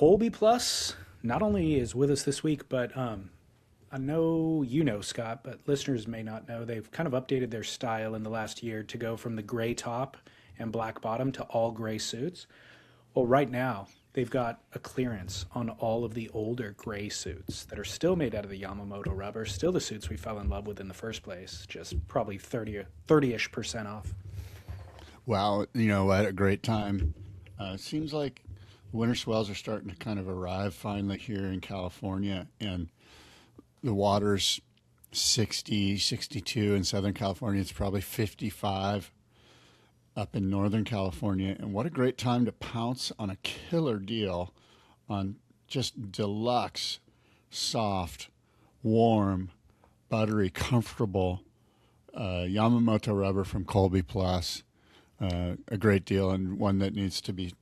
Colby Plus not only is with us this week, but I know you know, Scott, but listeners may not know. They've kind of updated their style in the last year to go from the gray top and black bottom to all gray suits. Well, right now, they've got a clearance on all of the older gray suits that are still made out of the Yamamoto rubber, still the suits we fell in love with in the first place, just probably 30-ish% off. Wow, what a great time. It seems like winter swells are starting to kind of arrive finally here in California, and the water's 60, 62 in Southern California. It's probably 55 up in Northern California. And what a great time to pounce on a killer deal on just deluxe, soft, warm, buttery, comfortable Yamamoto rubber from Colby Plus. A great deal, and one that needs to be.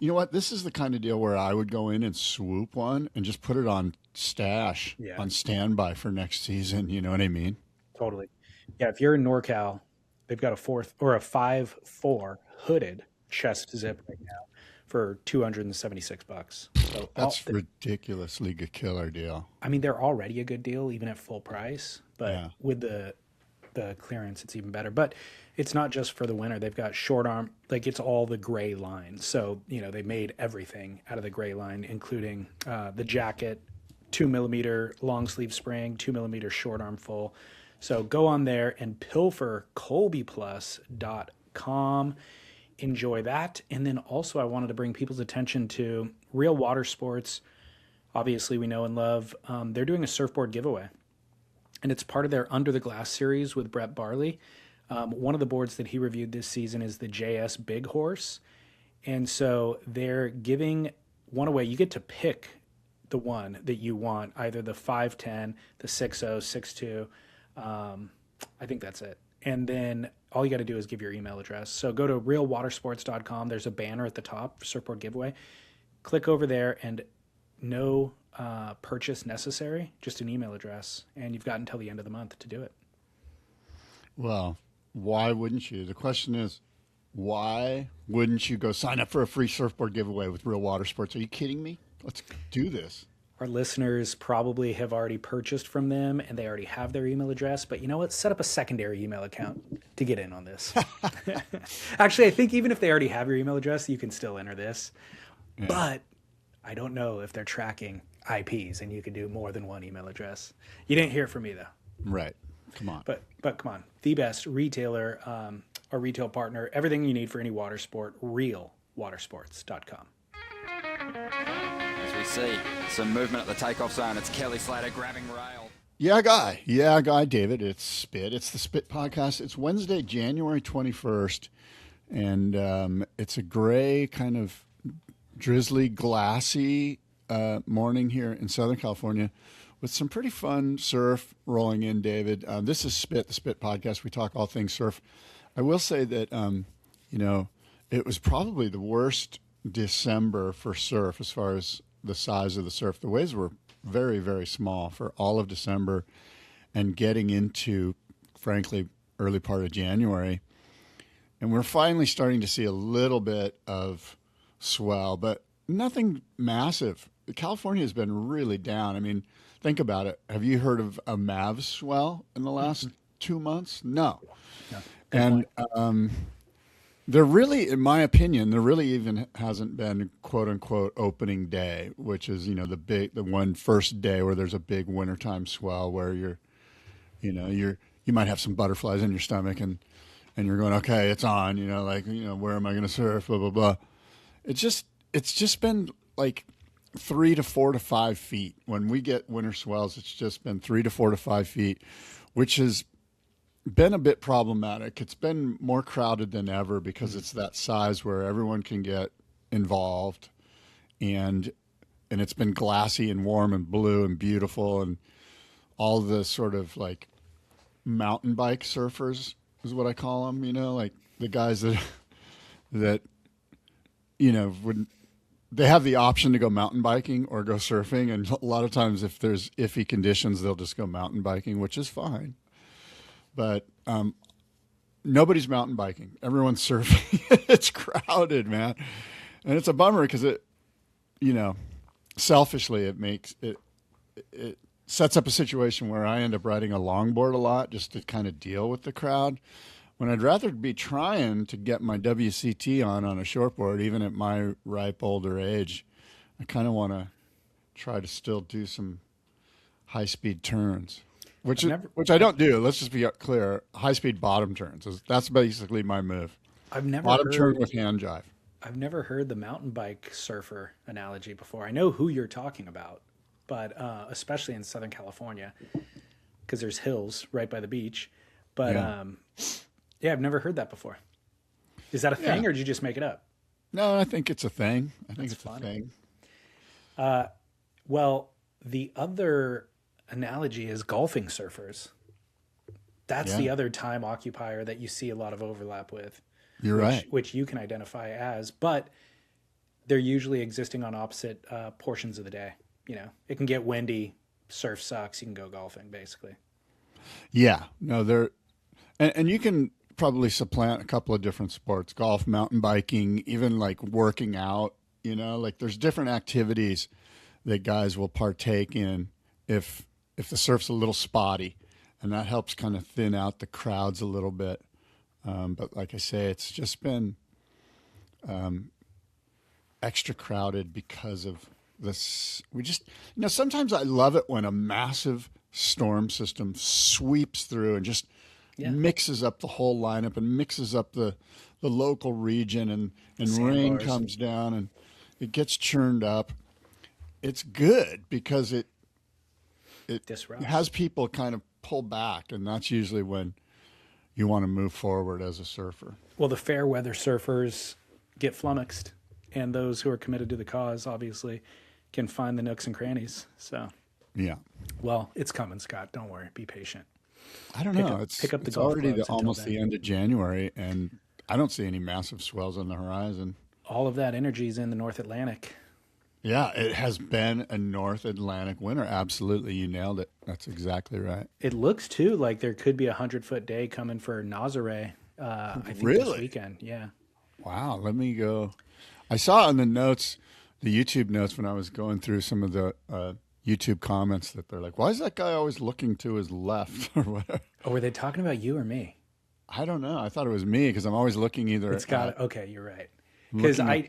You know what? This is the kind of deal where I would go in and swoop one and just put it on stash, Yeah, on standby for next season. You know what I mean? totally. Yeah, if you're in NorCal, they've got a 5.4 hooded chest zip right now for $276. So That's ridiculously a killer deal. I mean, they're already a good deal even at full price, but Yeah. with the clearance, it's even better. But it's not just for the winter. They've got short arm, like it's all the gray line. So they made everything out of the gray line, including the jacket, 2 millimeter long sleeve spring, 2 millimeter short arm full. So go on there and pilfer colbyplus.com. Enjoy that. And then also, I wanted to bring people's attention to Real Water Sports. Obviously, we know and love. They're doing a surfboard giveaway, and it's part of their Under the Glass series with Brett Barley. One of the boards that he reviewed this season is the JS Big Horse. And so they're giving one away. You get to pick the one that you want, either the 510, the 60, 62. I think that's it. And then all you got to do is give your email address. So go to realwatersports.com. There's a banner at the top for surfboard giveaway. Click over there, and no purchase necessary, just an email address. And you've got until the end of the month to do it. Well, why wouldn't you? The question is, why wouldn't you go sign up for a free surfboard giveaway with Real Water Sports? Are you kidding me? Let's do this. Our listeners probably have already purchased from them and they already have their email address, but you know what? Set up a secondary email account to get in on this. Actually, I think even if they already have your email address, you can still enter this. Yeah. But I don't know if they're tracking IPs and you can do more than one email address. You didn't hear it from me though. Right. Come on. But come on. The best retailer, our retail partner, everything you need for any water sport, realwatersports.com. As we see some movement at the takeoff zone, it's Kelly Slater grabbing rail. Yeah, guy, David. It's Spit. It's the Spit Podcast. It's Wednesday, January 21st, and it's a gray, kind of drizzly, glassy morning here in Southern California with some pretty fun surf rolling in, David. This is Spit, the Spit Podcast. We talk all things surf. I will say that, it was probably the worst December for surf as far as the size of the surf. The waves were very, very small for all of December and getting into, frankly, early part of January. And we're finally starting to see a little bit of swell, but nothing massive. California has been really down. I mean, think about it. Have you heard of a Mavs swell in the last 2 months? No. And there really, in my opinion, there really even hasn't been quote unquote opening day, which is, the one first day where there's a big wintertime swell where you might have some butterflies in your stomach and you're going, okay, it's on, where am I going to surf? Blah, blah, blah. It's just been like 3 to 4 to 5 feet. When we get winter swells, it's just been 3 to 4 to 5 feet, which has been a bit problematic. It's been more crowded than ever because it's that size where everyone can get involved, and it's been glassy and warm and blue and beautiful, and all the sort of like mountain bike surfers is what I call them. Like the guys that would. They have the option to go mountain biking or go surfing, and a lot of times if there's iffy conditions, they'll just go mountain biking, which is fine. But nobody's mountain biking. Everyone's surfing. It's crowded, man. And it's a bummer because selfishly, it sets up a situation where I end up riding a longboard a lot just to kind of deal with the crowd. When I'd rather be trying to get my WCT on a shortboard, even at my ripe older age, I kind of want to try to still do some high speed turns, which I don't do. Let's just be clear. High speed bottom turns. That's basically my move. I've never Bottom heard, turn with hand jive. I've never heard the mountain bike surfer analogy before. I know who you're talking about, but especially in Southern California, because there's hills right by the beach. But yeah, I've never heard that before. Is that a thing, or did you just make it up? No, I think it's a thing. I think That's it's funny. a thing. Well, the other analogy is golfing surfers. That's the other time occupier that you see a lot of overlap with. You're right. Which you can identify as, but they're usually existing on opposite portions of the day. You know, it can get windy, surf sucks, you can go golfing, basically. Yeah, no, and you can probably supplant a couple of different sports: golf, mountain biking, even like working out. You know, like there's different activities that guys will partake in if the surf's a little spotty, and that helps kind of thin out the crowds a little bit. But like I say, it's just been extra crowded because of this. Sometimes I love it when a massive storm system sweeps through and just mixes up the whole lineup and mixes up the local region, and rain comes down and it gets churned up. It's good because it Disrupts. has people kind of pull back, and that's usually when you want to move forward as a surfer. Well, the fair weather surfers get flummoxed, and those who are committed to the cause obviously can find the nooks and crannies. So, yeah. Well, it's coming, Scott. Don't worry. Be patient. I don't know. Pick up the it's golf already clubs until almost then. the end of January, and I don't see any massive swells on the horizon. All of that energy is in the North Atlantic. Yeah, it has been a North Atlantic winter. Absolutely. You nailed it. That's exactly right. It looks, too, like there could be a 100-foot day coming for Nazaré, I think, this Really? weekend. Yeah. Wow. Let me go. I saw on the notes, the YouTube notes, when I was going through some of the YouTube comments, that they're like, why is that guy always looking to his left or whatever? Oh, were they talking about you or me? I don't know. I thought it was me because I'm always looking either. It's got okay, you're right. Because I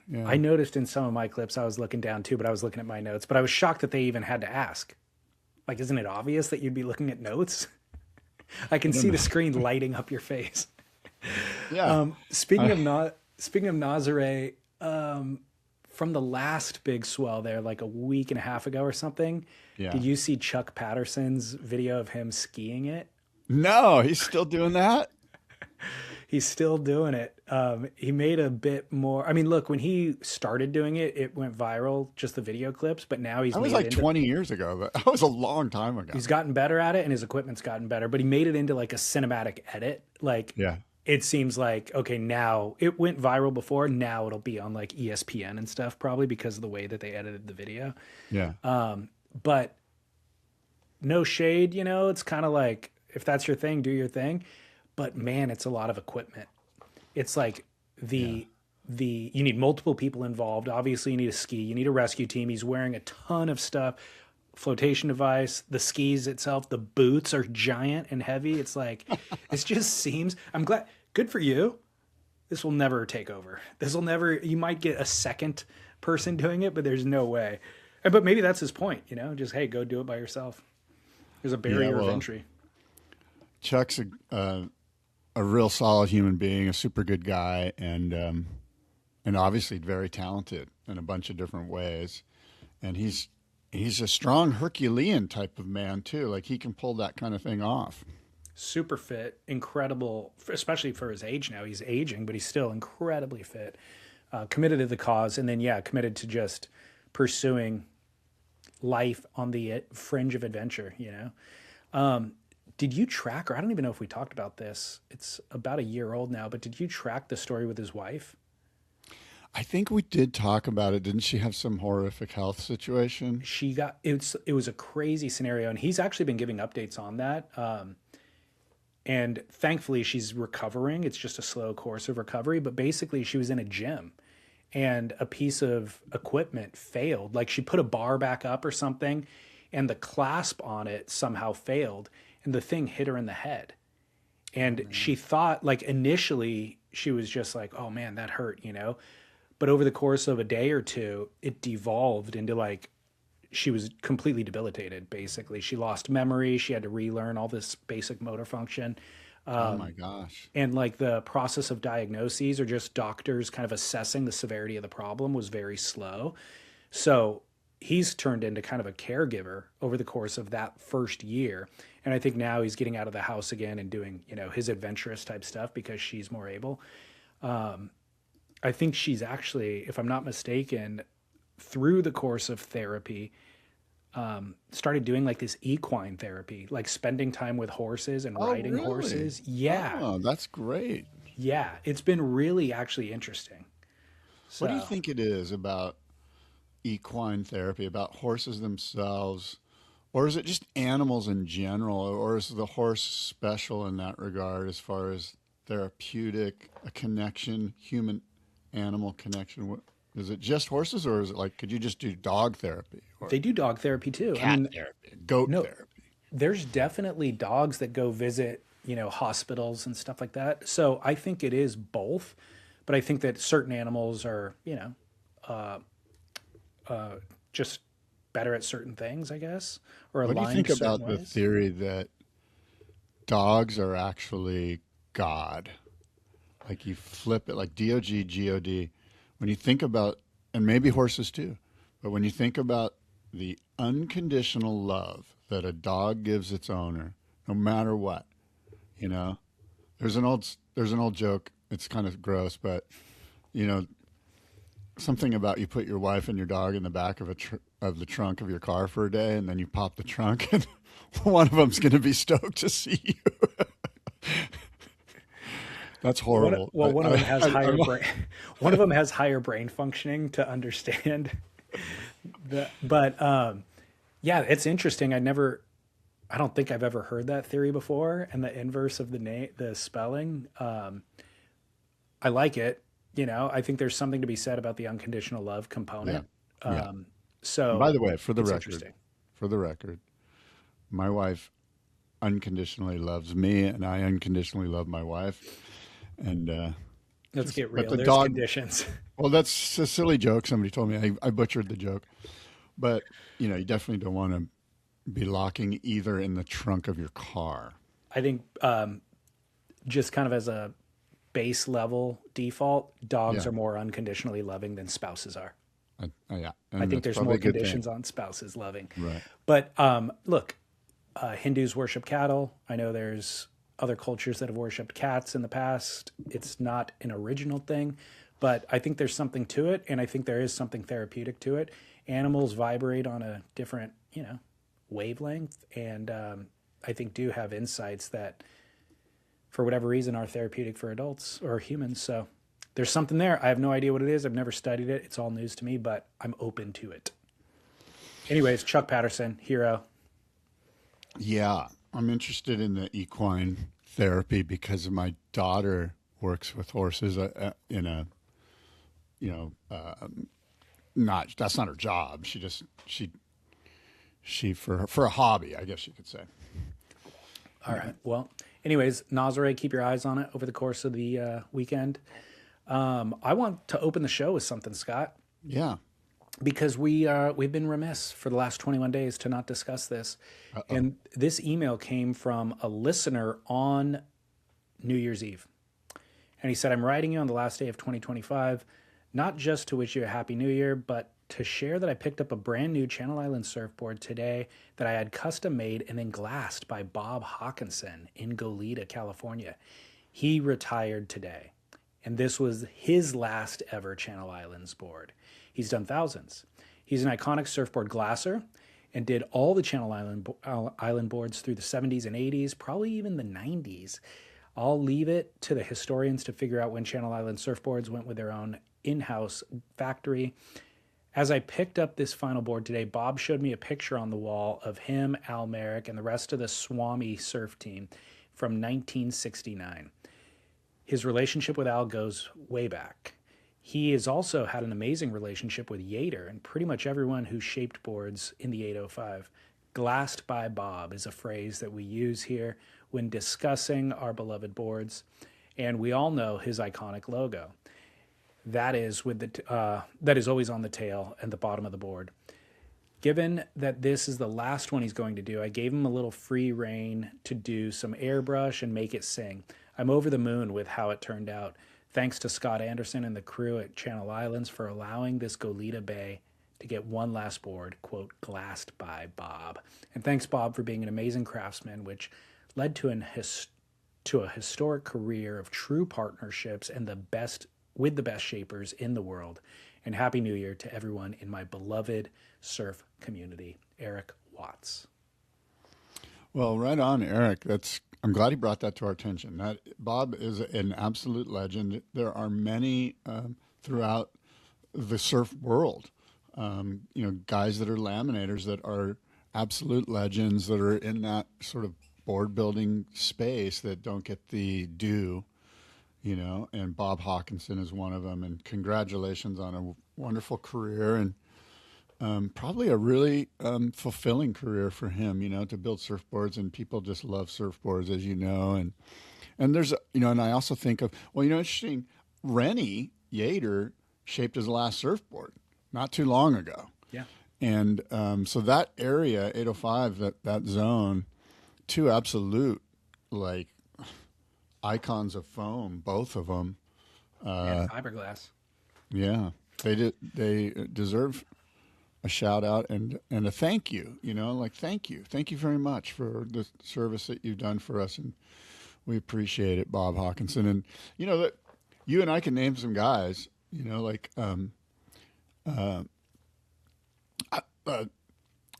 noticed in some of my clips I was looking down too, but I was looking at my notes. But I was shocked that they even had to ask. Like, isn't it obvious that you'd be looking at notes? I can see the screen lighting up your face. Yeah. Speaking of Nazaré, from the last big swell there, like a week and a half ago or something, did you see Chuck Patterson's video of him skiing it? No, he's still doing that? He's still doing it. He made a bit more. I mean, look, when he started doing it, it went viral, just the video clips. But now That was like 20 years ago. That was a long time ago. He's gotten better at it, and his equipment's gotten better. But he made it into like a cinematic edit. Like, it seems like, okay, now it went viral before. Now it'll be on like ESPN and stuff, probably because of the way that they edited the video. Yeah. But no shade, it's kind of like, if that's your thing, do your thing. But man, it's a lot of equipment. It's like you need multiple people involved. Obviously, you need a ski, you need a rescue team. He's wearing a ton of stuff, flotation device, the skis itself, the boots are giant and heavy. It's like, it just seems, I'm glad, good for you. This will never take over. You might get a second person doing it, but there's no way. But maybe that's his point, just, hey, go do it by yourself. There's a barrier of entry. Chuck's a real solid human being, a super good guy, and obviously very talented in a bunch of different ways. And he's a strong Herculean type of man too. Like, he can pull that kind of thing off. Super fit, incredible, especially for his age now. He's aging, but he's still incredibly fit. Committed to the cause, and then committed to just pursuing life on the fringe of adventure. Did you track, or I don't even know if we talked about this, it's about a year old now, but did you track the story with his wife? I think we did talk about it. Didn't she have some horrific health situation? It was a crazy scenario, and he's actually been giving updates on that. And thankfully she's recovering. It's just a slow course of recovery, but basically she was in a gym and a piece of equipment failed. Like she put a bar back up or something, and the clasp on it somehow failed, and the thing hit her in the head. And she thought, like, initially she was just like, oh man, that hurt, you know? But over the course of a day or two, it devolved into like, she was completely debilitated, basically. She lost memory. She had to relearn all this basic motor function. Oh my gosh. And like the process of diagnoses or just doctors kind of assessing the severity of the problem was very slow. So he's turned into kind of a caregiver over the course of that first year. And I think now he's getting out of the house again and doing, you know, his adventurous type stuff because she's more able. I think she's actually, if I'm not mistaken, through the course of therapy, started doing like this equine therapy, like spending time with horses and riding really? horses. Yeah. Oh, that's great. Yeah. It's been really actually interesting. So, What do you think it is about equine therapy, about horses themselves, or is it just animals in general, or is the horse special in that regard as far as therapeutic, a connection, human animal connection? Is it just horses, or is it like, could you just do dog therapy? Or they do dog therapy too. cat therapy, goat no, therapy? there's definitely dogs that go visit, you know, hospitals and stuff like that. So I think it is both, but I think that certain animals are, you know, just better at certain things, I guess, or What do you aligned think certain about the ways. theory that dogs are actually God? Like you flip it, like DOG, GOD. When you think about, and maybe horses too, but when you think about the unconditional love that a dog gives its owner, no matter what, you know, there's an old joke. It's kind of gross, but you know, something about you put your wife and your dog in the back of of the trunk of your car for a day, and then you pop the trunk, and one of them's going to be stoked to see you. That's horrible. One of them has higher brain. One of them has higher brain functioning to understand. But yeah, it's interesting. I don't think I've ever heard that theory before, and the inverse of the spelling. I like it. You know, I think there's something to be said about the unconditional love component. Yeah. So, And by the way, it's interesting. for the record, my wife unconditionally loves me, and I unconditionally love my wife. And Let's get real. the There's dog- conditions. well, that's a silly joke. Somebody told me I butchered the joke, but you know, you definitely don't want to be locking either in the trunk of your car. I think just kind of as a base level default, dogs Yeah. are more unconditionally loving than spouses are. Yeah, I think there's more conditions on spouses loving. Right. But look, Hindus worship cattle. I know there's other cultures that have worshipped cats in the past. It's not an original thing, but I think there's something to it, and I think there is something therapeutic to it. Animals vibrate on a different, you know, wavelength, and I think do have insights that, for whatever reason, are therapeutic for adults or humans. So there's something there. I have no idea what it is. I've never studied it. It's all news to me, but I'm open to it. Anyways, Chuck Patterson, hero. Yeah, I'm interested in the equine therapy because my daughter works with horses in a, you know, not that's not her job. She for a hobby, I guess you could say. All right. Well, anyways, Nazaré, keep your eyes on it over the course of the weekend. I want to open the show with something, Scott, Yeah. because we've been remiss for the last 21 days to not discuss this. And this email came from a listener on New Year's Eve. And he said, I'm writing you on the last day of 2025, not just to wish you a happy new year, but to share that I picked up a brand new Channel Island surfboard today that I had custom made and then glassed by Bob Haakenson in Goleta, California. He retired today, and this was his last ever Channel Islands board. He's done thousands. He's an iconic surfboard glasser and did all the Channel Island boards through the 70s and 80s, probably even the 90s. I'll leave it to the historians to figure out when Channel Island surfboards went with their own in-house factory. As I picked up this final board today, Bob showed me a picture on the wall of him, Al Merrick, and the rest of the Swami surf team from 1969. His relationship with Al goes way back. He has also had an amazing relationship with Yater and pretty much everyone who shaped boards in the 805. Glassed by Bob is a phrase that we use here when discussing our beloved boards, and we all know his iconic logo. That is that is always on the tail and the bottom of the board. Given that this is the last one he's going to do, I gave him a little free rein to do some airbrush and make it sing. I'm over the moon with how it turned out. Thanks to Scott Anderson and the crew at Channel Islands for allowing this Goleta Bay to get one last board, quote, glassed by Bob. And thanks, Bob, for being an amazing craftsman, which led to a historic career of true partnerships and with the best shapers in the world. And Happy New Year to everyone in my beloved surf community. Eric Watts. Well, right on, Eric. I'm glad he brought that to our attention. That Bob is an absolute legend. There are many throughout the surf world, guys that are laminators that are absolute legends that are in that sort of board building space that don't get the due, and Bob Haakenson is one of them. And congratulations on a wonderful career and probably a really fulfilling career for him, to build surfboards, and people just love surfboards, as you know. And there's, and I also think of, interesting, Renny Yater shaped his last surfboard not too long ago. Yeah. And so that area, 805, that zone, two absolute, like, icons of foam, both of them. And fiberglass. Yeah. They deserve a shout out and a thank you, thank you very much for the service that you've done for us, and we appreciate it, Bob Haakenson. And that you and I can name some guys,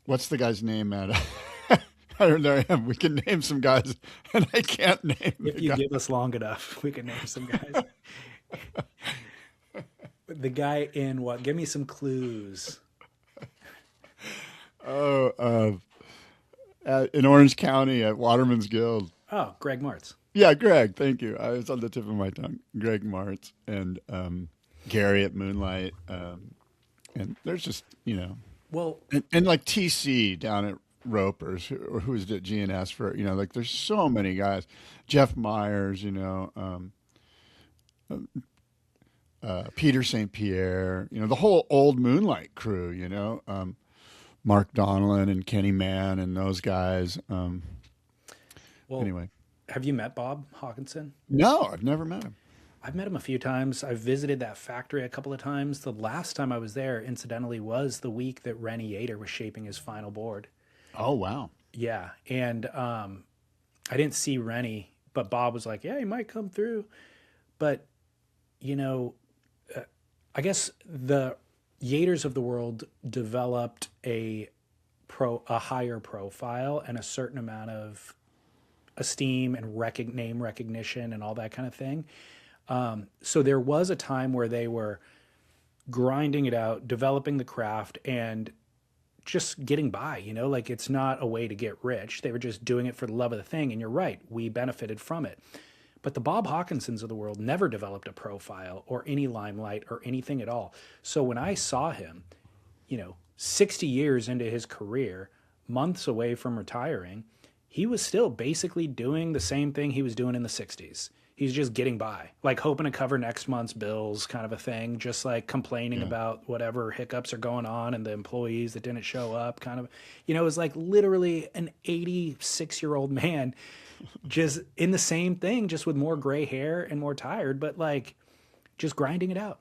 what's the guy's name at there I am. We can name some guys, and I can't name. If you give us long enough, we can name some guys. The guy in what? Give me some clues. In Orange County at Waterman's Guild. Oh, Greg Martz. Yeah, Greg. Thank you. I was on the tip of my tongue. Greg Martz and Gary at Moonlight. And there's just, Well, and like TC down at Ropers, who's at GNS for, there's so many guys. Jeff Myers, Peter St. Pierre, the whole old Moonlight crew, Mark Donlan and Kenny Mann and those guys. Anyway. Have you met Bob Haakenson? No, I've never met him. I've met him a few times. I've visited that factory a couple of times. The last time I was there, incidentally, was the week that Renny Yater was shaping his final board. Oh, wow. Yeah. And I didn't see Renny, but Bob was like, yeah, he might come through. But, I guess the Yaters of the world developed a higher profile and a certain amount of esteem and name recognition and all that kind of thing. So there was a time where they were grinding it out, developing the craft, and just getting by, like it's not a way to get rich. They were just doing it for the love of the thing. And you're right, we benefited from it. But the Bob Haakensons of the world never developed a profile or any limelight or anything at all. So when I saw him, 60 years into his career, months away from retiring, he was still basically doing the same thing he was doing in the 60s. He's just getting by, like hoping to cover next month's bills kind of a thing, just like complaining about whatever hiccups are going on and the employees that didn't show up kind of, it was like literally an 86-year-old man just in the same thing, just with more gray hair and more tired, but like just grinding it out,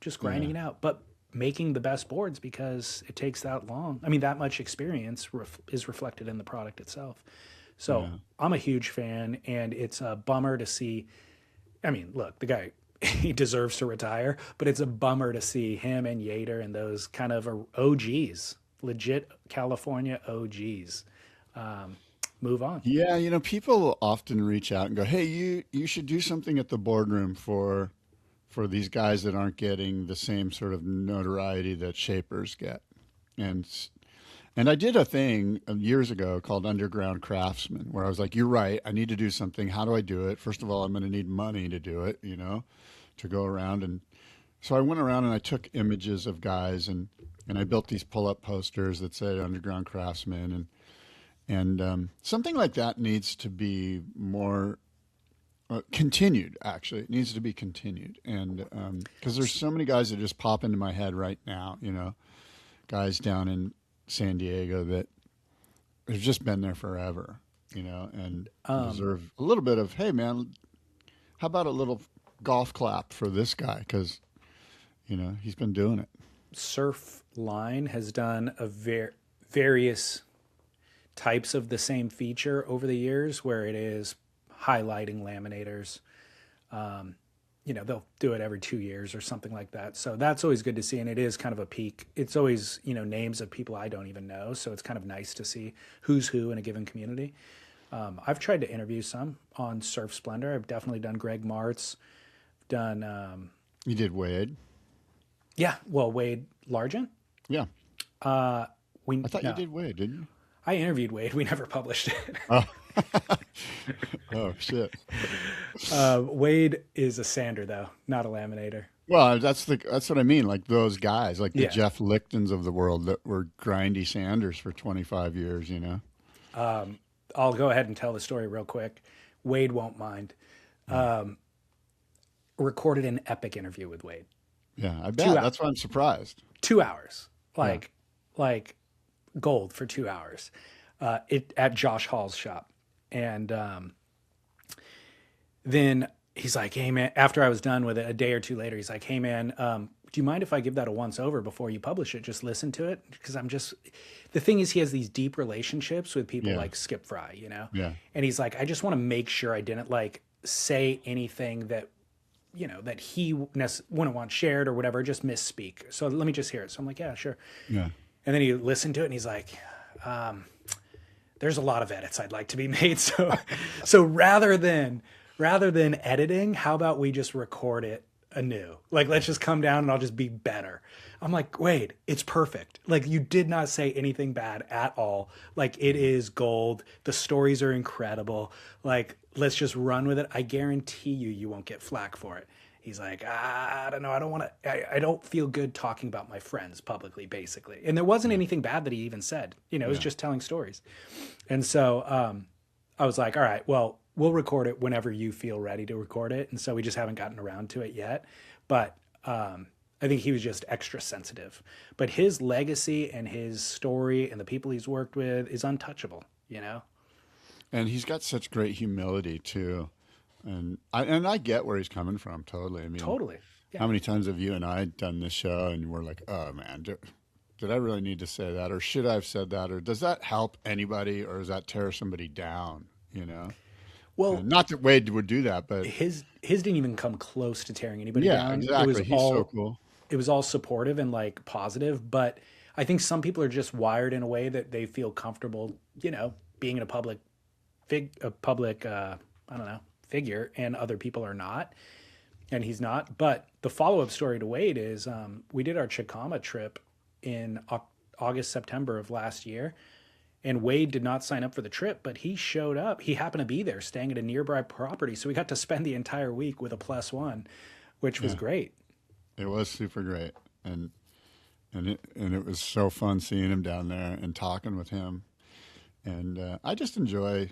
just grinding it out, but making the best boards because it takes that long. I mean, that much experience is reflected in the product itself. So I'm a huge fan, and it's a bummer to see. I mean, look, the guy, he deserves to retire, but it's a bummer to see him and Yater and those kind of OGs, legit California OGs, move on. Yeah, people often reach out and go, hey, you should do something at the boardroom for these guys that aren't getting the same sort of notoriety that shapers get. And I did a thing years ago called Underground Craftsmen, where I was like, you're right, I need to do something. How do I do it? First of all, I'm going to need money to do it, to go around and So I went around and I took images of guys and I built these pull-up posters that said Underground Craftsmen and something like that needs to be more continued. Actually, it needs to be continued, and because there's so many guys that just pop into my head right now. Guys down in San Diego that have just been there forever. And deserve a little bit of, hey man, how about a little golf clap for this guy because he's been doing it. Surf Line has done various types of the same feature over the years where it is highlighting laminators. They'll do it every 2 years or something like that. So that's always good to see. And it is kind of a peak. It's always, names of people I don't even know. So it's kind of nice to see who's who in a given community. I've tried to interview some on Surf Splendor. I've definitely done Greg Martz, done, You did Wade. yeah, well, Wade Largent. Yeah. I thought you did Wade, didn't you? I interviewed Wade. We never published it. Oh, oh shit. Wade is a sander, though, not a laminator. Well, that's what I mean. Like those guys, like the Yeah. Jeff Lichtons of the world that were grindy sanders for 25 years. I'll go ahead and tell the story real quick. Wade won't mind. Recorded an epic interview with Wade. Yeah, I bet. That's why I'm surprised. 2 hours, like gold for 2 hours, at Josh Hall's shop. And then he's like, hey man, after I was done with it a day or two later, he's like, hey man, do you mind if I give that a once over before you publish it? Just listen to it. Because the thing is he has these deep relationships with people like Skip Fry, Yeah. And he's like, I just want to make sure I didn't say anything that, that he wouldn't want shared or whatever, just misspeak. So let me just hear it. So I'm like, yeah, sure. Yeah. And then he listened to it and he's like, there's a lot of edits I'd like to be made. So rather than editing, how about we just record it anew? Let's just come down and I'll just be better. I'm like, wait, it's perfect. You did not say anything bad at all. It is gold. The stories are incredible. Let's just run with it. I guarantee you won't get flack for it. He's like, I don't know. I don't want to, I don't feel good talking about my friends publicly, basically. And there wasn't anything bad that he even said, it was just telling stories. And so I was like, all right, well, we'll record it whenever you feel ready to record it. And so we just haven't gotten around to it yet. But I think he was just extra sensitive. But his legacy and his story and the people he's worked with is untouchable, And he's got such great humility too. And I get where he's coming from totally. I mean, Totally. Yeah. How many times have you and I done this show and we're like, oh man, did I really need to say that? Or should I have said that? Or does that help anybody? Or does that tear somebody down? Well, And not that Wade would do that, but his didn't even come close to tearing anybody yeah, down. exactly. He's so cool. It was all supportive and positive, but I think some people are just wired in a way that they feel comfortable, being in a public figure, and other people are not, and he's not. But the follow-up story to Wade is we did our Chicama trip in August, September of last year, and Wade did not sign up for the trip, but he showed up. He happened to be there staying at a nearby property, so we got to spend the entire week with a +1, which was great. It was super great, and it was so fun seeing him down there and talking with him, and I just enjoy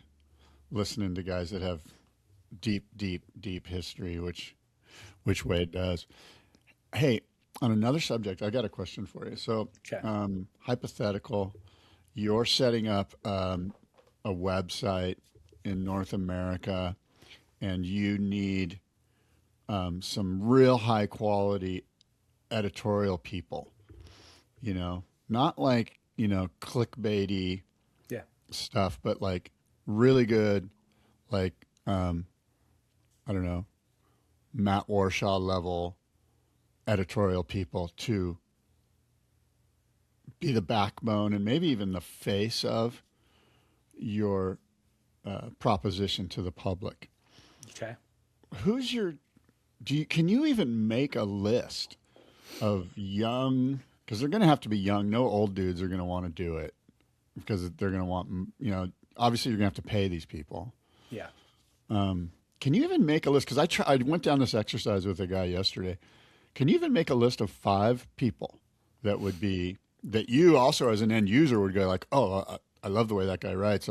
listening to guys that have deep history, which Wade does. Hey, on another subject, I got a question for you. So, Hypothetical, you're setting up a website in North America, and you need some real high quality editorial people, not clickbaity stuff, but really good, I don't know, Matt Warshaw level editorial people to be the backbone and maybe even the face of your proposition to the public. Okay. Can you even make a list of young, because they're going to have to be young, no old dudes are going to want to do it because they're going to want, obviously you're going to have to pay these people. Yeah. Can you even make a list? Because I went down this exercise with a guy yesterday. can you even make a list of 5 people that would be, that you also as an end user would go like, oh, I love the way that guy writes.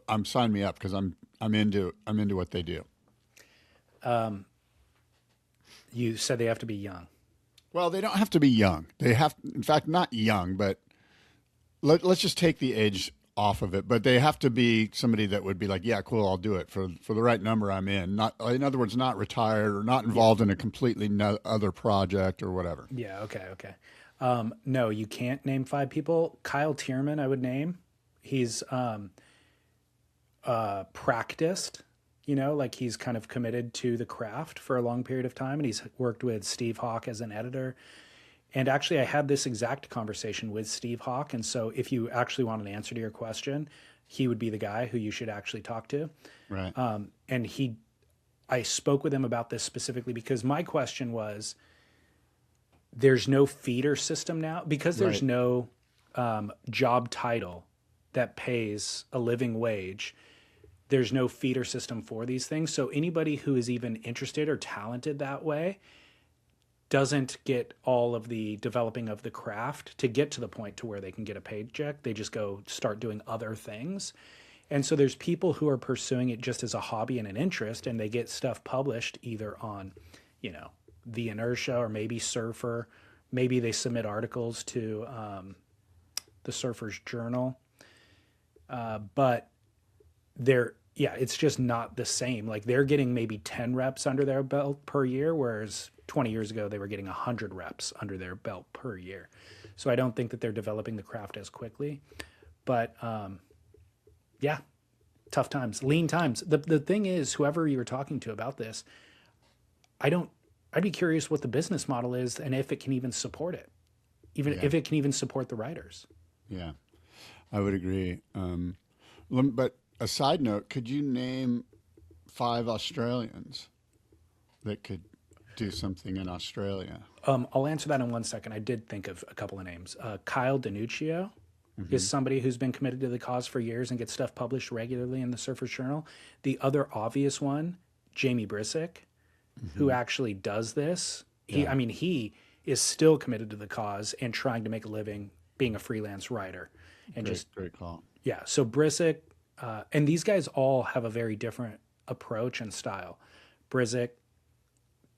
I'm sign me up because I'm into what they do. You said they have to be young. Well, they don't have to be young. They have, in fact, not young, but let's just take the age off of it. But they have to be somebody that would be like, yeah, cool, I'll do it for the right number I'm in. Not, in other words, not retired or not involved in a completely other project or whatever. Yeah. Okay. No, you can't name 5 people. Kyle Tierman, I would name. He's practiced. Like he's kind of committed to the craft for a long period of time, and he's worked with Steve Hawk as an editor. And actually, I had this exact conversation with Steve Hawk, and so if you actually want an answer to your question, he would be the guy who you should actually talk to. Right. And I spoke with him about this specifically because my question was, there's no feeder system now, because there's no job title that pays a living wage. There's no feeder system for these things. So anybody who is even interested or talented that way doesn't get all of the developing of the craft to get to the point to where they can get a paycheck. They just go start doing other things. And so there's people who are pursuing it just as a hobby and an interest, and they get stuff published either on, The Inertia or maybe Surfer. Maybe they submit articles to the Surfer's Journal. But it's just not the same. Like they're getting maybe 10 reps under their belt per year, whereas 20 years ago they were getting 100 reps under their belt per year. So I don't think that they're developing the craft as quickly. But tough times, lean times. The thing is, whoever you were talking to about this, I'd be curious what the business model is and if it can even support it, if it can even support the writers. Yeah, I would agree. But a side note, could you name 5 Australians that could do something in Australia? I'll answer that in 1 second. I did think of a couple of names. Kyle DiNuccio is somebody who's been committed to the cause for years and gets stuff published regularly in the Surfer's Journal. The other obvious one, Jamie Brisick, who actually does this. He is still committed to the cause and trying to make a living being a freelance writer. And great call. Yeah. So Brisick, and these guys all have a very different approach and style. Brisick,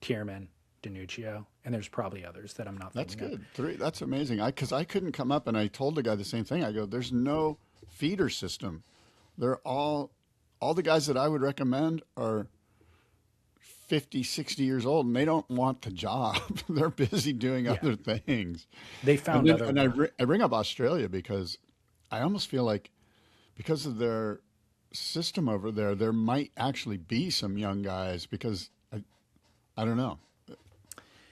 Tierman, DiNuccio, and there's probably others that I'm not thinking That's good. of. 3. That's amazing. Because I couldn't come up, and I told the guy the same thing. I go, there's no feeder system. They're all the guys that I would recommend are 50, 60 years old, and they don't want the job. They're busy doing other things. They found other. And I bring up Australia because I almost feel like because of their system over there might actually be some young guys because I don't know.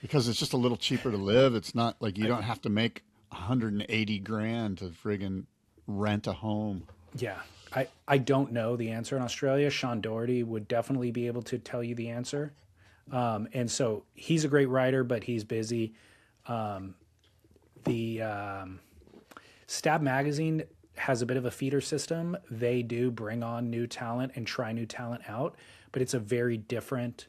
Because it's just a little cheaper to live. It's not like you don't have to make $180,000 to friggin' rent a home. Yeah. I don't know the answer in Australia. Sean Doherty would definitely be able to tell you the answer. And so he's a great writer, but he's busy. The Stab Magazine has a bit of a feeder system. They do bring on new talent and try new talent out, but it's a very different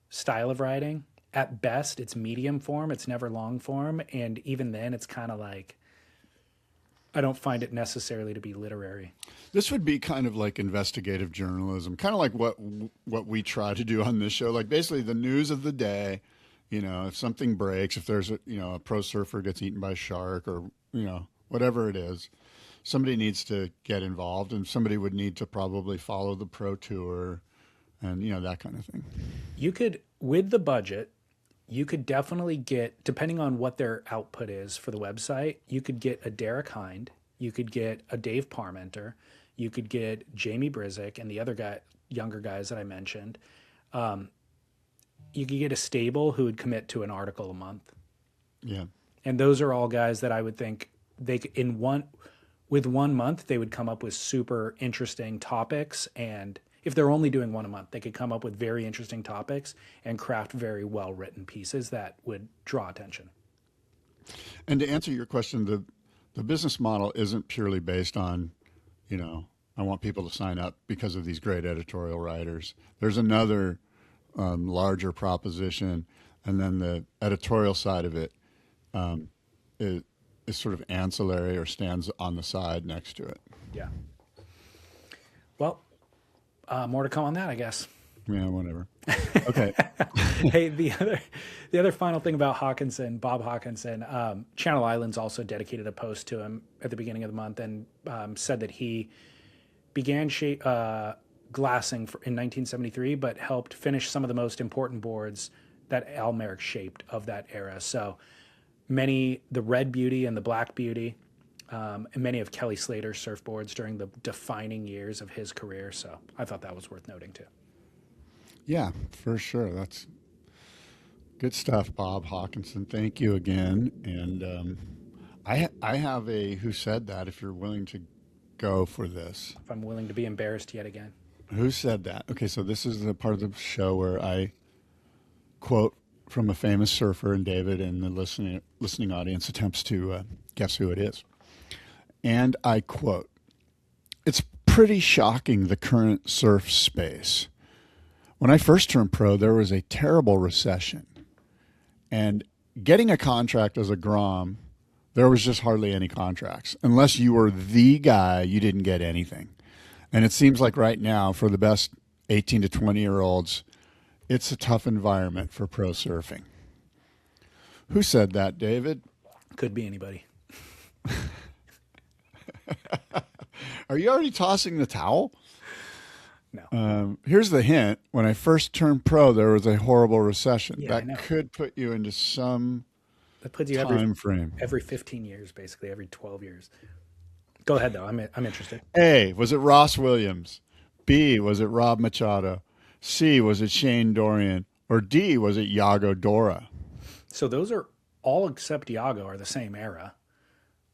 style of writing. At best, it's medium form. It's never long form. And even then, it's kind of like, I don't find it necessarily to be literary. This would be kind of like investigative journalism, kind of like what we try to do on this show. Like basically the news of the day, if something breaks, if there's a pro surfer gets eaten by a shark or, whatever it is, somebody needs to get involved and somebody would need to probably follow the pro tour and, that kind of thing. You could, with the budget, you could definitely get, depending on what their output is for the website, you could get a Derek Hind, you could get a Dave Parmenter, you could get Jamie Brisick and the other younger guys that I mentioned. You could get a stable who would commit to an article a month. Yeah. And those are all guys that I would think with 1 month, they would come up with super interesting topics. And if they're only doing one a month, they could come up with very interesting topics and craft very well-written pieces that would draw attention. And to answer your question, the business model isn't purely based on, I want people to sign up because of these great editorial writers. There's another larger proposition, and then the editorial side of it is, is sort of ancillary or stands on the side next to it. Yeah. Well, more to come on that, I guess. Yeah, whatever. Okay. Hey, the other final thing about Haakenson, Bob Haakenson, Channel Islands also dedicated a post to him at the beginning of the month and said that he began glassing in 1973, but helped finish some of the most important boards that Al Merrick shaped of that era. So the Red Beauty and the Black Beauty, and many of Kelly Slater's surfboards during the defining years of his career. So I thought that was worth noting too. Yeah, for sure. That's good stuff, Bob Haakenson. Thank you again. And I have a Who Said That, if you're willing to go for this. If I'm willing to be embarrassed yet again. Who said that? Okay, so this is the part of the show where I quote from a famous surfer, and David and the listening audience attempts to guess who it is. And I quote, "It's pretty shocking, the current surf space. When I first turned pro, there was a terrible recession. And getting a contract as a Grom, there was just hardly any contracts. Unless you were the guy, you didn't get anything. And it seems like right now, for the best 18 to 20-year-olds, it's a tough environment for pro surfing." Who said that, David? Could be anybody. Are you already tossing the towel? No. Here's the hint. When I first turned pro, there was a horrible recession. Yeah, that could put you into some That puts you time frame. every 15 years, basically, every 12 years. Go ahead, though. I'm interested. A, was it Ross Williams? B, was it Rob Machado? C, was it Shane Dorian? Or D, was it Yago Dora? So those are all except Yago are the same era.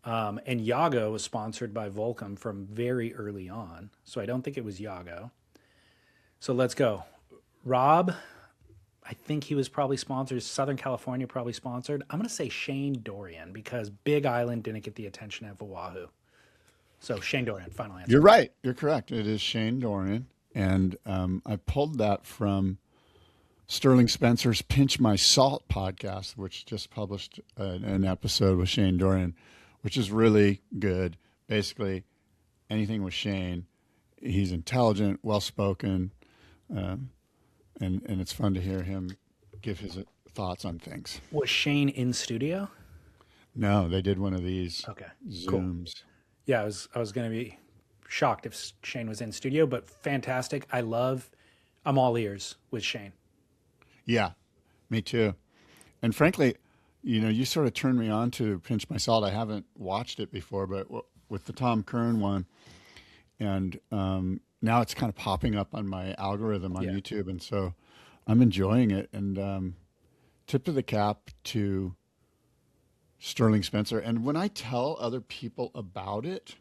And Yago was sponsored by Volcom from very early on. So I don't think it was Yago. So let's go. Rob, I think he was probably sponsored. Southern California probably sponsored. I'm going to say Shane Dorian because Big Island didn't get the attention of Oahu. So Shane Dorian, final answer. You're right. You're correct. It is Shane Dorian. And I pulled that from Sterling Spencer's Pinch My Salt podcast, which just published an episode with Shane Dorian, which is really good. Basically, anything with Shane, he's intelligent, well-spoken, and it's fun to hear him give his thoughts on things. Was Shane in studio? No, they did one of these Zooms. Cool. Yeah, I was going to be shocked if Shane was in studio, but fantastic. I'm all ears with Shane. Yeah, me too. And frankly, you sort of turned me on to Pinch My Salt. I haven't watched it before, but with the Tom Kern one, and now it's kind of popping up on my algorithm on YouTube, and so I'm enjoying it. And tip of the cap to Sterling Spencer. And when I tell other people about it,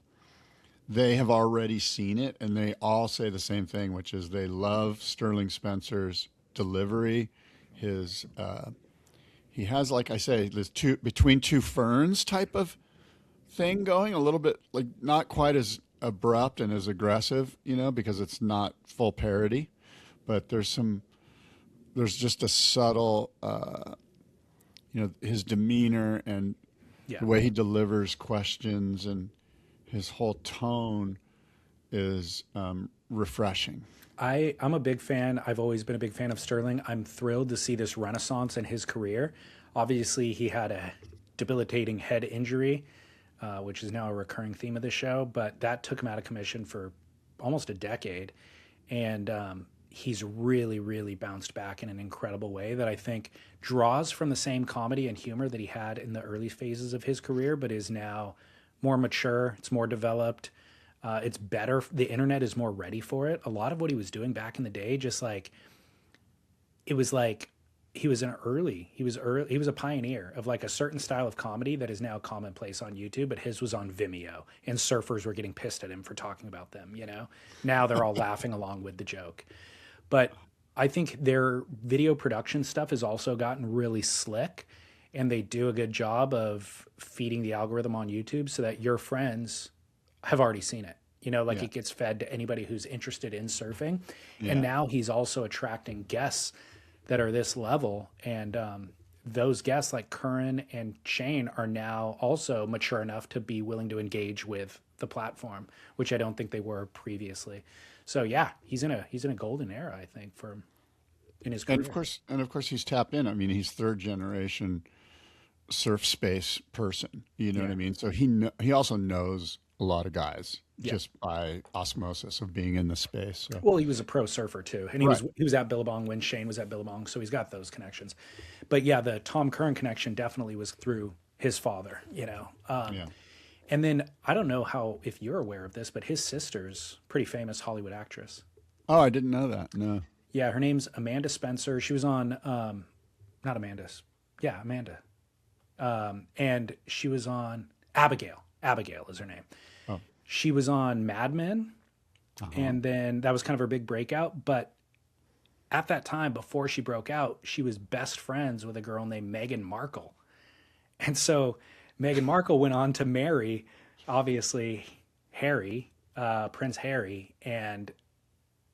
they have already seen it, and they all say the same thing, which is they love Sterling Spencer's delivery. He has, like I say, this between two ferns type of thing going, a little bit like not quite as abrupt and as aggressive, because it's not full parody, but there's just a subtle, his demeanor and the way he delivers questions and his whole tone is refreshing. I'm a big fan. I've always been a big fan of Sterling. I'm thrilled to see this renaissance in his career. Obviously, he had a debilitating head injury, which is now a recurring theme of the show, but that took him out of commission for almost a decade. And he's really, really bounced back in an incredible way that I think draws from the same comedy and humor that he had in the early phases of his career, but is now more mature. It's more developed. It's better. The internet is more ready for it. A lot of what he was doing back in the day, it was like he was a pioneer of like a certain style of comedy that is now commonplace on YouTube, but his was on Vimeo, and surfers were getting pissed at him for talking about them. Now they're all laughing along with the joke. But I think their video production stuff has also gotten really slick, and they do a good job of feeding the algorithm on YouTube so that your friends have already seen it. It gets fed to anybody who's interested in surfing. Yeah. And now he's also attracting guests that are this level. And those guests like Curran and Shane are now also mature enough to be willing to engage with the platform, which I don't think they were previously. So yeah, he's in a golden era, I think, for in his career. And of course he's tapped in. I mean, he's third generation surf space person. You know what I mean? So he also knows a lot of guys just by osmosis of being in the space. So. Well, he was a pro surfer too, and he was at Billabong when Shane was at Billabong, so he's got those connections. But yeah, the Tom Curran connection definitely was through his father, you know. And then I don't know if you're aware of this, but his sister's pretty famous Hollywood actress. Oh, I didn't know that. No. Yeah, her name's Amanda Spencer. She was on, not Amanda. Yeah, Amanda. And she was on Abigail. Abigail is her name. Oh. She was on Mad Men, and then that was kind of her big breakout. But at that time, before she broke out, she was best friends with a girl named Meghan Markle. And so Meghan Markle went on to marry, obviously, Harry, Prince Harry, and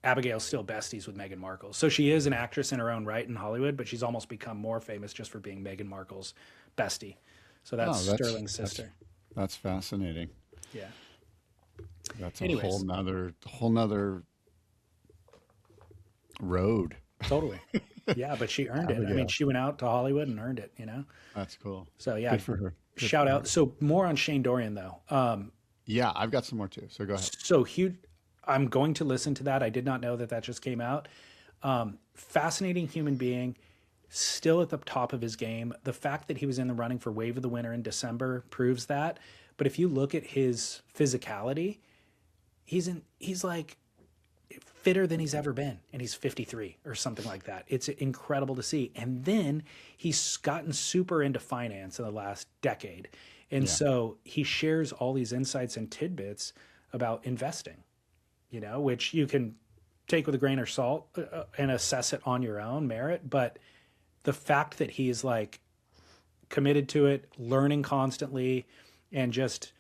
Abigail's still besties with Meghan Markle. So she is an actress in her own right in Hollywood, but she's almost become more famous just for being Meghan Markle's bestie. So that's Sterling's sister. That's fascinating. Yeah. That's a whole nother road. Totally. Yeah, but she earned it. I mean, she went out to Hollywood and earned it, you know? That's cool. So yeah. Good for her. Shout out. So more on Shane Dorian though. Yeah, I've got some more too. So go ahead. So huge. I'm going to listen to that. I did not know that just came out. Fascinating human being, still at the top of his game. The fact that he was in the running for Wave of the Winter in December proves that. But if you look at his physicality, he's like fitter than he's ever been, and he's 53 or something like that. It's incredible to see. And then he's gotten super into finance in the last decade. And so he shares all these insights and tidbits about investing, you know, which you can take with a grain of salt and assess it on your own merit. But the fact that he's like committed to it, learning constantly, and just,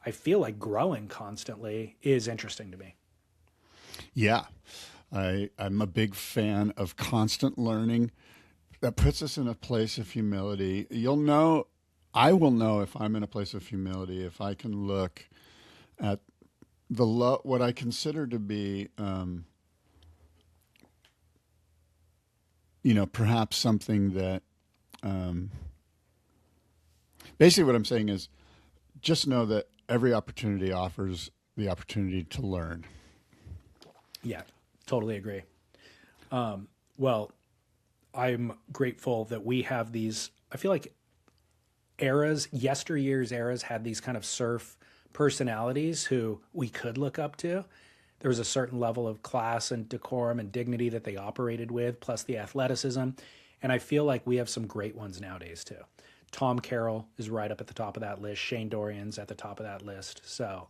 I feel like growing constantly is interesting to me. Yeah. I'm a big fan of constant learning. That puts us in a place of humility. I will know if I'm in a place of humility if I can look at what I consider to be, perhaps something that, basically what I'm saying is just know that every opportunity offers the opportunity to learn. Yeah, totally agree. Well, I'm grateful that we have these, I feel like yesteryear's eras had these kind of surf personalities who we could look up to. There was a certain level of class and decorum and dignity that they operated with, plus the athleticism. And I feel like we have some great ones nowadays too. Tom Carroll is right up at the top of that list. Shane Dorian's at the top of that list. So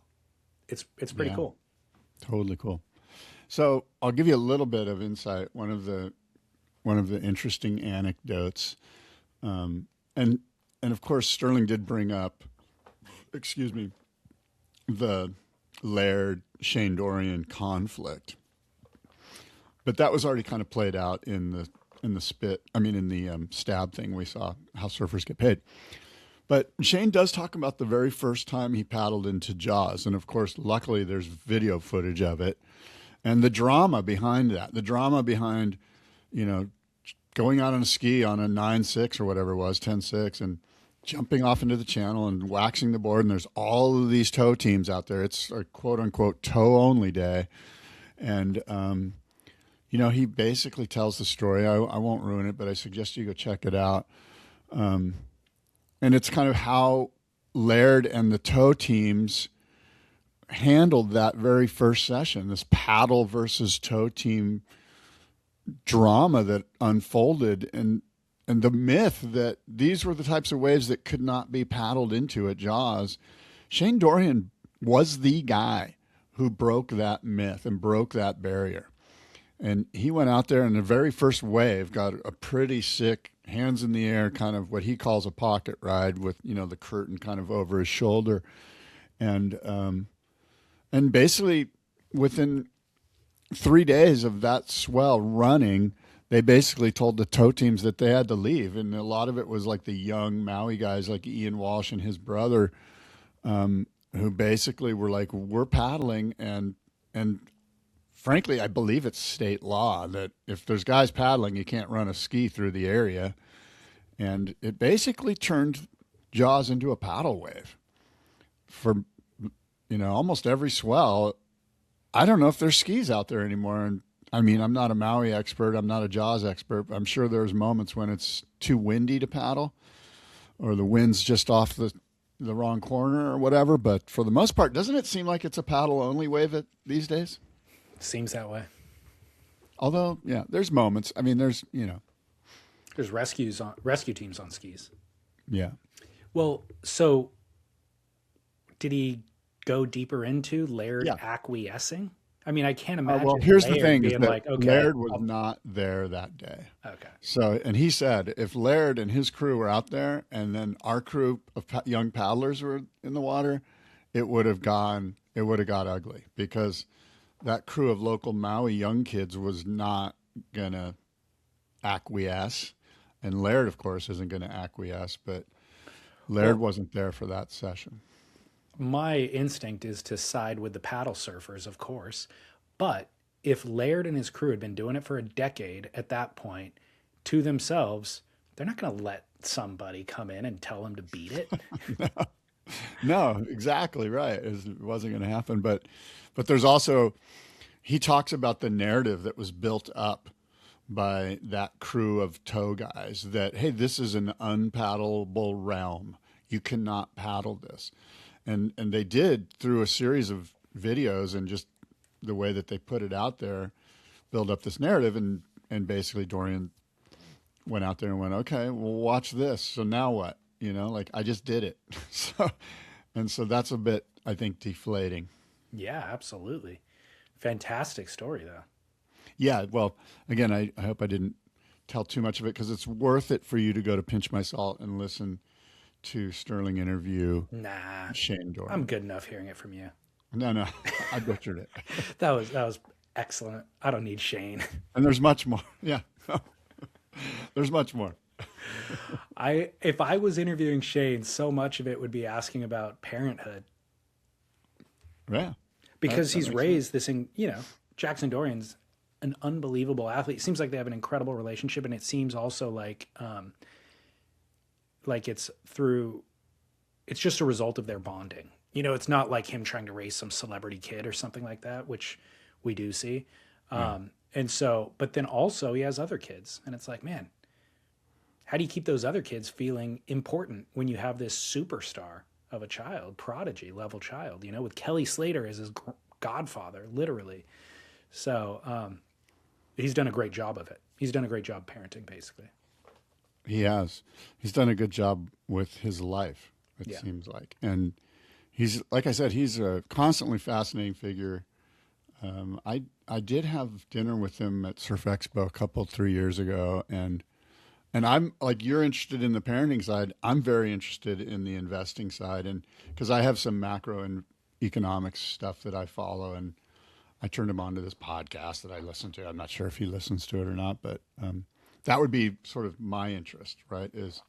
it's pretty cool. Totally cool. So I'll give you a little bit of insight. One of the interesting anecdotes, and of course Sterling did bring up, the Laird Shane Dorian conflict, but that was already kind of played out in the stab thing. We saw how surfers get paid. But Shane does talk about the very first time he paddled into Jaws. And of course, luckily there's video footage of it. And the drama behind that, going out on a ski on a 9.6 or whatever it was, 10.6, and jumping off into the channel and waxing the board. And there's all of these tow teams out there. It's a quote unquote tow only day. And, he basically tells the story. I won't ruin it, but I suggest you go check it out. And it's kind of how Laird and the tow teams handled that very first session, this paddle versus tow team drama that unfolded, and the myth that these were the types of waves that could not be paddled into at Jaws. Shane Dorian was the guy who broke that myth and broke that barrier. And he went out there in the very first wave, got a pretty sick, hands in the air, kind of what he calls a pocket ride with, the curtain kind of over his shoulder. And basically within 3 days of that swell running, they basically told the tow teams that they had to leave. And a lot of it was like the young Maui guys like Ian Walsh and his brother, who basically were like, we're paddling. And frankly, I believe it's state law that if there's guys paddling, you can't run a ski through the area. And it basically turned Jaws into a paddle wave for, almost every swell. I don't know if there's skis out there anymore. And I mean, I'm not a Maui expert. I'm not a Jaws expert. I'm sure there's moments when it's too windy to paddle or the wind's just off the wrong corner or whatever. But for the most part, doesn't it seem like it's a paddle only wave these days? Seems that way. Although, yeah, there's moments. I mean, there's rescue teams on skis. Yeah. Well, so did he go deeper into Laird Yeah. acquiescing? I mean, I can't imagine. Well, here's the Laird thing: is being that like, okay, Laird was not there that day. Okay. So, and he said, if Laird and his crew were out there, and then our crew of young paddlers were in the water, it would have got ugly, because that crew of local Maui young kids was not gonna acquiesce, and Laird, of course, isn't gonna acquiesce. But Laird wasn't there for that session. My instinct is to side with the paddle surfers, of course. But if Laird and his crew had been doing it for a decade at that point to themselves, they're not going to let somebody come in and tell them to beat it. No, exactly right. It wasn't going to happen. But there's also, he talks about the narrative that was built up by that crew of tow guys that, hey, this is an unpaddleable realm. You cannot paddle this. And they did, through a series of videos and just the way that they put it out there, build up this narrative. And basically Dorian went out there and went, okay, well, watch this. So now what? Like, I just did it. So that's a bit, I think, deflating. Yeah, absolutely. Fantastic story, though. Yeah, well, again, I hope I didn't tell too much of it, because it's worth it for you to go to Pinch My Salt and listen to Sterling interview Shane Dorian. I'm good enough hearing it from you. No, I butchered it. That was excellent. I don't need Shane. And there's much more. Yeah, there's much more. If I was interviewing Shane, so much of it would be asking about parenthood. Yeah, because he's raised this, Jackson Dorian's an unbelievable athlete. It seems like they have an incredible relationship, and it seems also like it's just a result of their bonding. It's not like him trying to raise some celebrity kid or something like that, which we do see. And so, but then also he has other kids, and it's like, man, how do you keep those other kids feeling important when you have this superstar of a child, prodigy level child, with Kelly Slater as his godfather, literally. So he's done a great job of it. He's done a great job parenting, basically. He has. He's done a good job with his life, it seems like. And he's, like I said, he's a constantly fascinating figure. I did have dinner with him at Surf Expo 3 years ago, and I'm like, you're interested in the parenting side. I'm very interested in the investing side, and because I have some macro and economics stuff that I follow, and I turned him on to this podcast that I listen to. I'm not sure if he listens to it or not, but that would be sort of my interest, right? Is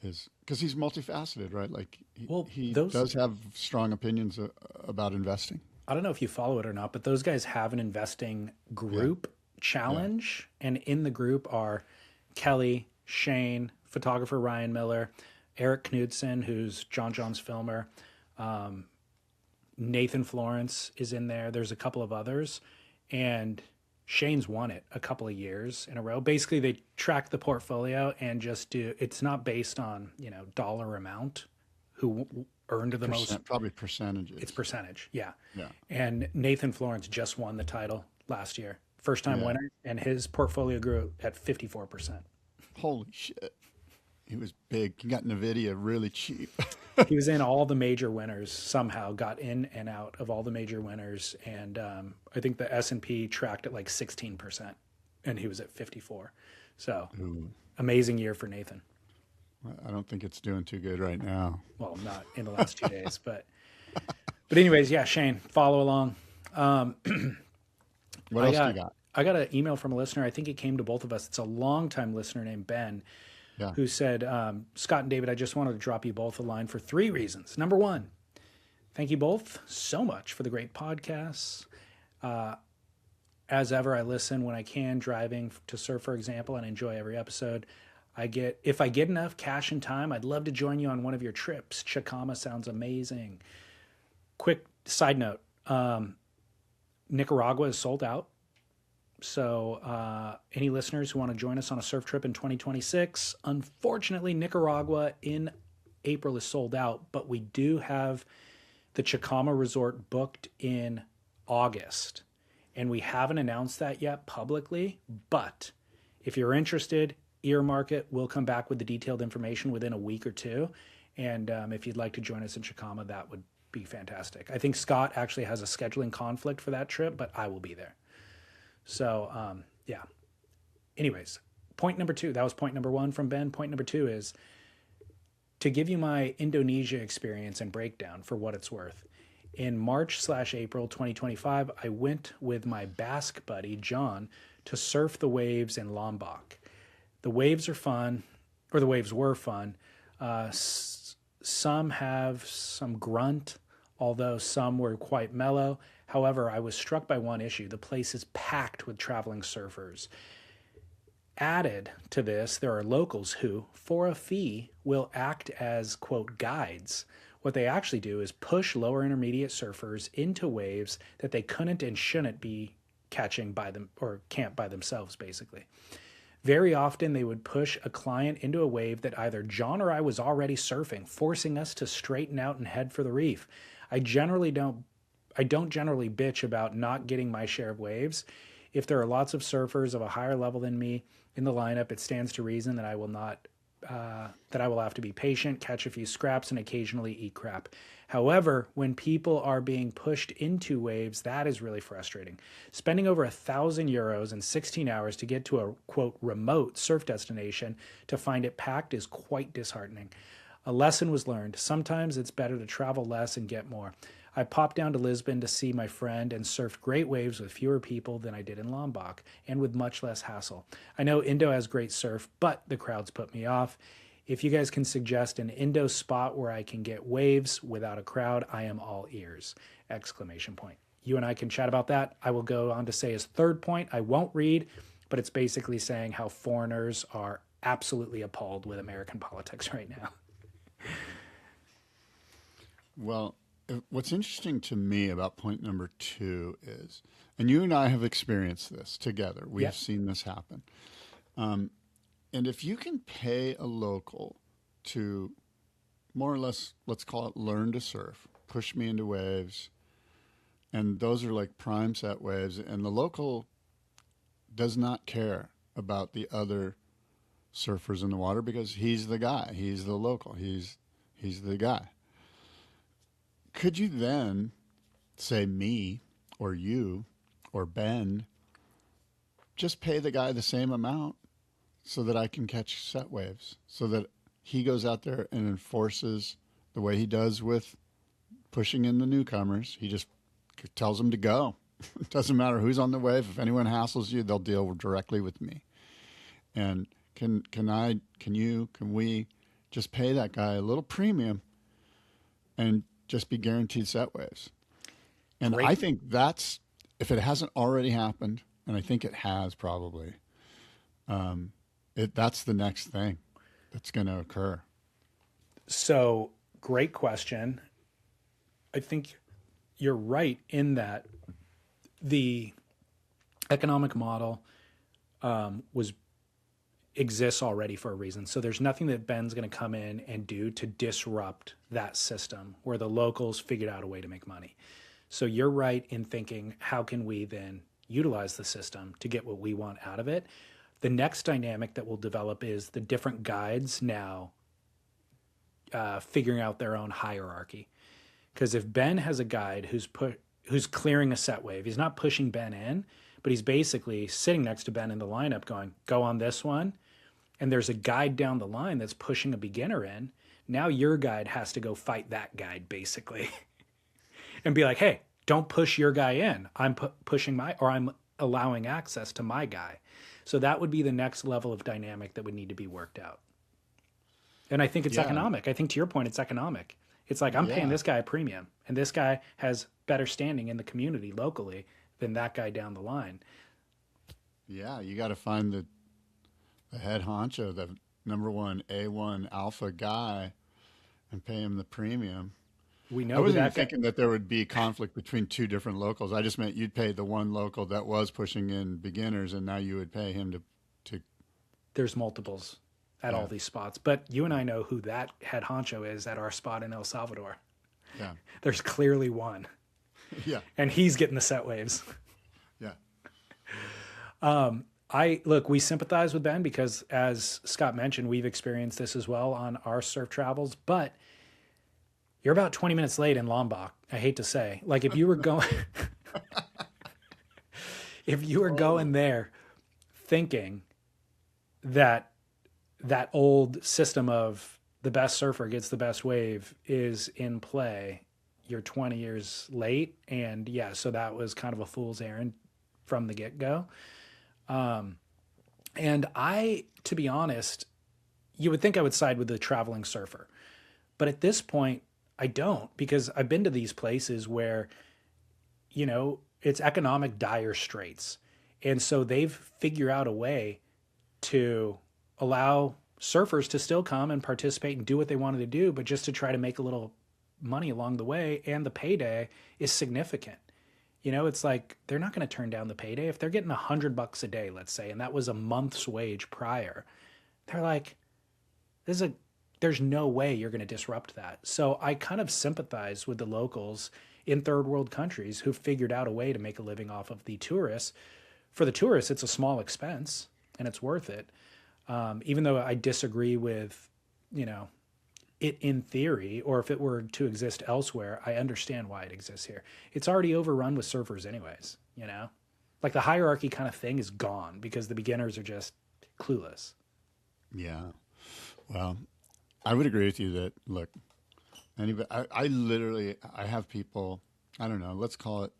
because he's multifaceted, right? Like he does have strong opinions about investing. I don't know if you follow it or not, but those guys have an investing group challenge. Yeah. And in the group are Kelly, Shane, photographer Ryan Miller, Eric Knudsen, who's John John's filmer. Nathan Florence is in there. There's a couple of others. And Shane's won it a couple of years in a row. Basically, they track the portfolio and just it's not based on, dollar amount, who earned the most. Probably percentages. It's percentage, yeah. Yeah. And Nathan Florence just won the title last year. First time winner, and his portfolio grew at 54%. Holy shit. He was big. He got NVIDIA really cheap. He was in all the major winners, somehow got in and out of all the major winners. And I think the S&P tracked at like 16%, and he was at 54. So amazing year for Nathan. I don't think it's doing too good right now. Well, not in the last 2 days, but anyways, yeah, Shane, follow along. What else do you got? I got an email from a listener. I think it came to both of us. It's a longtime listener named Ben, Yeah. who said, Scott and David, I just wanted to drop you both a line for 3 reasons. Number 1, thank you both so much for the great podcasts. As ever, I listen when I can, driving to surf, for example, and enjoy every episode. If I get enough cash and time, I'd love to join you on one of your trips. Chicama sounds amazing. Quick side note, Nicaragua is sold out. So any listeners who want to join us on a surf trip in 2026, unfortunately, Nicaragua in April is sold out, but we do have the Chicama Resort booked in August. And we haven't announced that yet publicly, but if you're interested, earmark it. We'll come back with the detailed information within a week or 2. And if you'd like to join us in Chicama, that would be fantastic. I think Scott actually has a scheduling conflict for that trip, but I will be there. So, yeah. Anyways, point number 2, that was point number 1 from Ben. Point number 2 is to give you my Indonesia experience and breakdown for what it's worth. In March/April 2025, I went with my Basque buddy, John, to surf the waves in Lombok. The waves are fun, or the waves were fun. Some have some grunt, although some were quite mellow. However, I was struck by one issue. The place is packed with traveling surfers. Added to this, there are locals who, for a fee, will act as, quote, guides. What they actually do is push lower intermediate surfers into waves that they couldn't and shouldn't be catching by them, or can't by themselves, basically. Very often they would push a client into a wave that either John or I was already surfing, forcing us to straighten out and head for the reef. I don't generally bitch about not getting my share of waves. If there are lots of surfers of a higher level than me in the lineup, it stands to reason that I will have to be patient, catch a few scraps, and occasionally eat crap. However, when people are being pushed into waves, that is really frustrating. Spending over €1,000 and 16 hours to get to a, quote, remote surf destination to find it packed is quite disheartening. A lesson was learned. Sometimes it's better to travel less and get more. I popped down to Lisbon to see my friend and surfed great waves with fewer people than I did in Lombok, and with much less hassle. I know Indo has great surf, but the crowds put me off. If you guys can suggest an Indo spot where I can get waves without a crowd, I am all ears! Exclamation point. You and I can chat about that. I will go on to say his third point. I won't read, but it's basically saying how foreigners are absolutely appalled with American politics right now. Well, what's interesting to me about point number 2 is, and you and I have experienced this together. We've seen this happen. And if you can pay a local to more or less, let's call it learn to surf, push me into waves, and those are like prime set waves, and the local does not care about the other surfers in the water because he's the guy, he's the local, he's the guy. Could you then say me or you or Ben, just pay the guy the same amount so that I can catch set waves, so that he goes out there and enforces the way he does with pushing in the newcomers? He just tells them to go. It doesn't matter who's on the wave. If anyone hassles you, they'll deal directly with me. And can we just pay that guy a little premium and just be guaranteed set waves? And Great. I think that's, if it hasn't already happened, and I think it has probably, that's the next thing that's going to occur. So, great question. I think you're right in that the economic model exists already for a reason. So there's nothing that Ben's going to come in and do to disrupt that system where the locals figured out a way to make money. So you're right in thinking, how can we then utilize the system to get what we want out of it? The next dynamic that will develop is the different guides now figuring out their own hierarchy. Because if Ben has a guide who's clearing a set wave, he's not pushing Ben in, but he's basically sitting next to Ben in the lineup going, go on this one. And there's a guide down the line that's pushing a beginner in. Now your guide has to go fight that guide, basically. And be like, hey, don't push your guy in. I'm pushing I'm allowing access to my guy. So that would be the next level of dynamic that would need to be worked out. And I think it's economic. I think to your point, it's economic. It's like I'm paying this guy a premium, and this guy has better standing in the community locally than that guy down the line. Yeah, you got to find the head honcho, the number one A1 alpha guy, and pay him the premium. We know I wasn't that even thinking that there would be conflict between two different locals. I just meant you'd pay the one local that was pushing in beginners, and now you would pay him to There's multiples at all these spots. But you and I know who that head honcho is at our spot in El Salvador. Yeah. There's clearly one. Yeah. And he's getting the set waves. Yeah. We sympathize with Ben because, as Scott mentioned, we've experienced this as well on our surf travels, but you're about 20 minutes late in Lombok. I hate to say, like if you were going, going there thinking that old system of the best surfer gets the best wave is in play, you're 20 years late. And yeah, so that was kind of a fool's errand from the get-go. And to be honest, you would think I would side with the traveling surfer, but at this point I don't, because I've been to these places where, it's economic dire straits. And so they've figured out a way to allow surfers to still come and participate and do what they wanted to do, but just to try to make a little money along the way. And the payday is significant. It's like they're not going to turn down the payday. If they're getting $100 a day, let's say, and that was a month's wage prior, they're like, there's no way you're going to disrupt that. So I kind of sympathize with the locals in third world countries who figured out a way to make a living off of the tourists. For the tourists, it's a small expense and it's worth it. Even though I disagree with, it in theory, or if it were to exist elsewhere, I understand why it exists here. It's already overrun with surfers anyways, like the hierarchy kind of thing is gone because the beginners are just clueless. Yeah. Well, I would agree with you that, look, I have people, I don't know, let's call it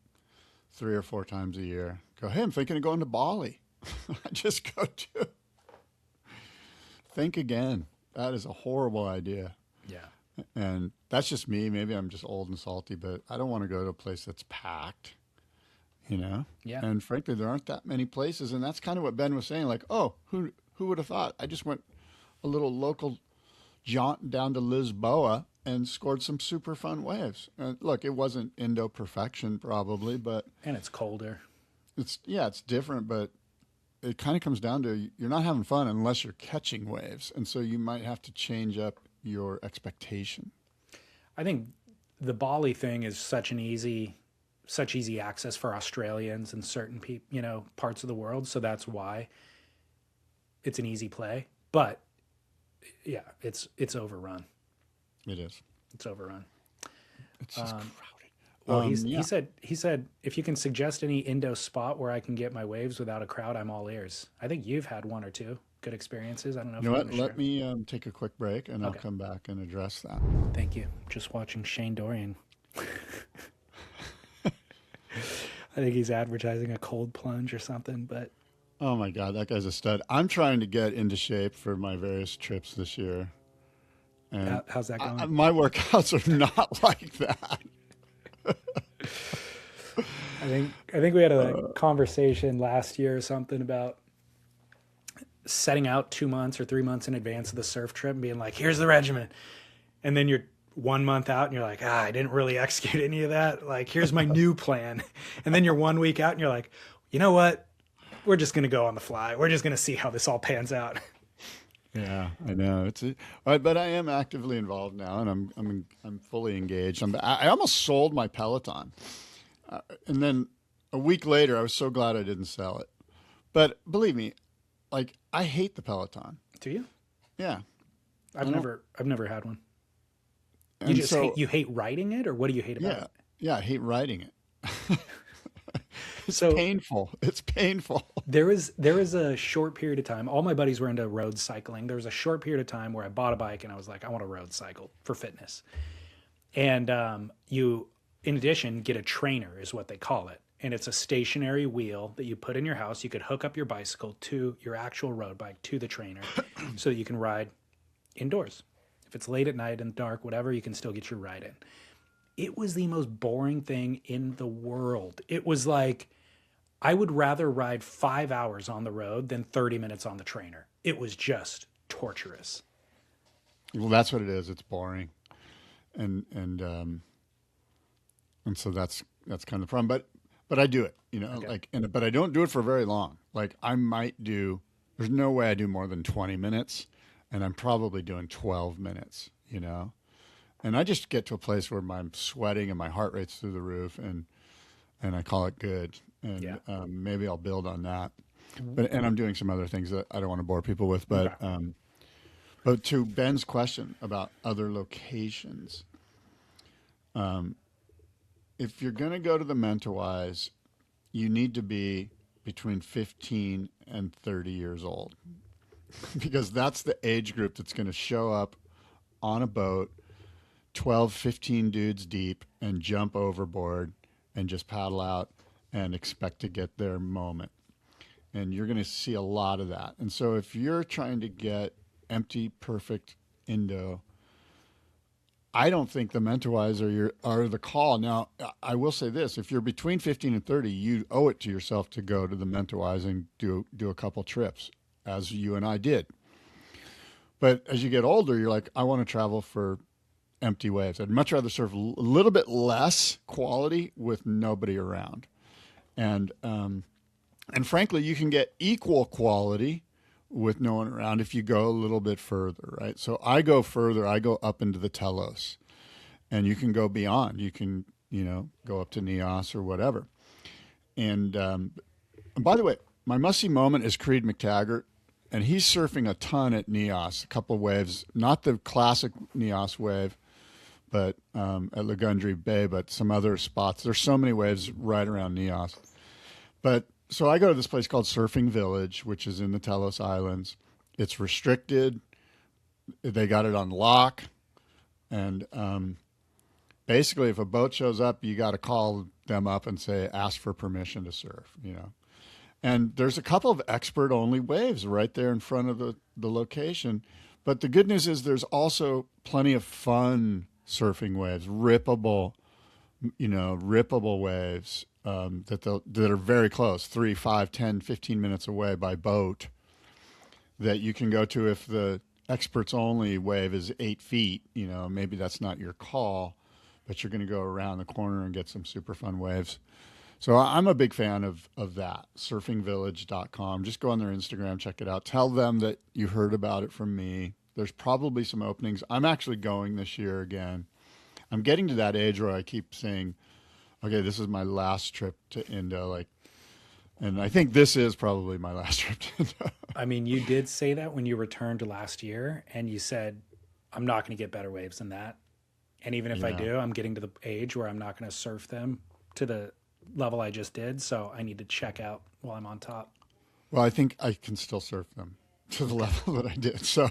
3 or 4 times a year, go, hey, I'm thinking of going to Bali. I just go to, think again. That is a horrible idea. Yeah. And that's just me. Maybe I'm just old and salty, but I don't want to go to a place that's packed, Yeah. And frankly, there aren't that many places. And that's kind of what Ben was saying. Like, oh, who would have thought? I just went a little local jaunt down to Lisboa and scored some super fun waves. And look, it wasn't Indo perfection probably, but. And it's colder. It's different, but it kind of comes down to you're not having fun unless you're catching waves. And so you might have to change up your expectation. I think the Bali thing is such easy access for Australians and certain people, parts of the world. So that's why it's an easy play. But yeah, it's overrun. It is. It's overrun. It's just crowded. Well, he said, if you can suggest any Indo spot where I can get my waves without a crowd, I'm all ears. I think you've had 1 or 2 good experiences. I don't know if you know you what? Let me take a quick break and I'll come back and address that. Thank you. Just watching Shane Dorian. I think he's advertising a cold plunge or something, but. Oh my God, that guy's a stud. I'm trying to get into shape for my various trips this year. And how's that going? My workouts are not like that. I think we had a conversation last year or something about setting out 2 months or 3 months in advance of the surf trip and being like, here's the regimen. And then you're 1 month out and you're like, I didn't really execute any of that. Like, here's my new plan. And then you're 1 week out and you're like, you know what? We're just going to go on the fly. We're just going to see how this all pans out. Yeah, I know. But I am actively involved now, and I'm fully engaged. I almost sold my Peloton, and then a week later, I was so glad I didn't sell it. But believe me, like I hate the Peloton. Do you? Yeah, I've never had one. You just hate riding it, or what do you hate about it? Yeah, I hate riding it. It's painful. There was a short period of time. All my buddies were into road cycling. There was a short period of time where I bought a bike and I was like, I want to road cycle for fitness. And you, in addition, get a trainer is what they call it. and it's a stationary wheel that you put in your house. You could hook up your bicycle to your actual road bike to the trainer so that you can ride indoors. If it's late at night and dark, whatever, you can still get your ride in. It was the most boring thing in the world. It was like, I would rather ride 5 hours on the road than 30 minutes on the trainer. It was just torturous. Well, that's what it is. It's boring. And so that's kind of the problem. But I do it, Okay. but I don't do it for very long. Like there's no way I do more than 20 minutes, and I'm probably doing 12 minutes, and I just get to a place where I'm sweating and my heart rate's through the roof, and I call it good. And Yeah. maybe I'll build on that. And I'm doing some other things that I don't want to bore people with, but Okay. but to Ben's question about other locations, if you're going to go to the Mentawais, you need to be between 15 and 30 years old because that's the age group that's going to show up on a boat, 12, 15 dudes deep, and jump overboard and just paddle out and expect to get their moment. And you're going to see a lot of that. And so if you're trying to get empty, perfect Indo, I don't think the Mentawais are the call. Now, I will say this: if you're between 15 and 30, you owe it to yourself to go to the Mentawais and do a couple trips, as you and I did. But as you get older, you're like, I want to travel for empty waves. I'd much rather surf a little bit less quality with nobody around. And frankly, you can get equal quality with no one around if you go a little bit further, right? So I go further. I go up into the Telos, and you can go beyond. You can, go up to Nias or whatever. And by the way, my must-see moment is Creed McTaggart, and he's surfing a ton at Nias, a couple of waves, not the classic Nias wave, but at Lagundree Bay, but some other spots. There's so many waves right around Nias. But so I go to this place called Surfing Village, which is in the Telos Islands. It's restricted. They got it on lock. And basically, if a boat shows up, you got to call them up and ask for permission to surf, And there's a couple of expert-only waves right there in front of the location. But the good news is there's also plenty of fun surfing waves, rippable waves that are very close, 3, 5, 10, 15 minutes away by boat that you can go to if the experts only wave is 8 feet. Maybe that's not your call, but you're going to go around the corner and get some super fun waves. So I'm a big fan of that, surfingvillage.com. Just go on their Instagram, check it out. Tell them that you heard about it from me. There's probably some openings. I'm actually going this year again. I'm getting to that age where I keep saying, okay, this is my last trip to Indo. And I think this is probably my last trip to Indo. I mean, you did say that when you returned last year, and you said, I'm not going to get better waves than that. And even if I do, I'm getting to the age where I'm not going to surf them to the level I just did. So I need to check out while I'm on top. Well, I think I can still surf them to the level that I did. So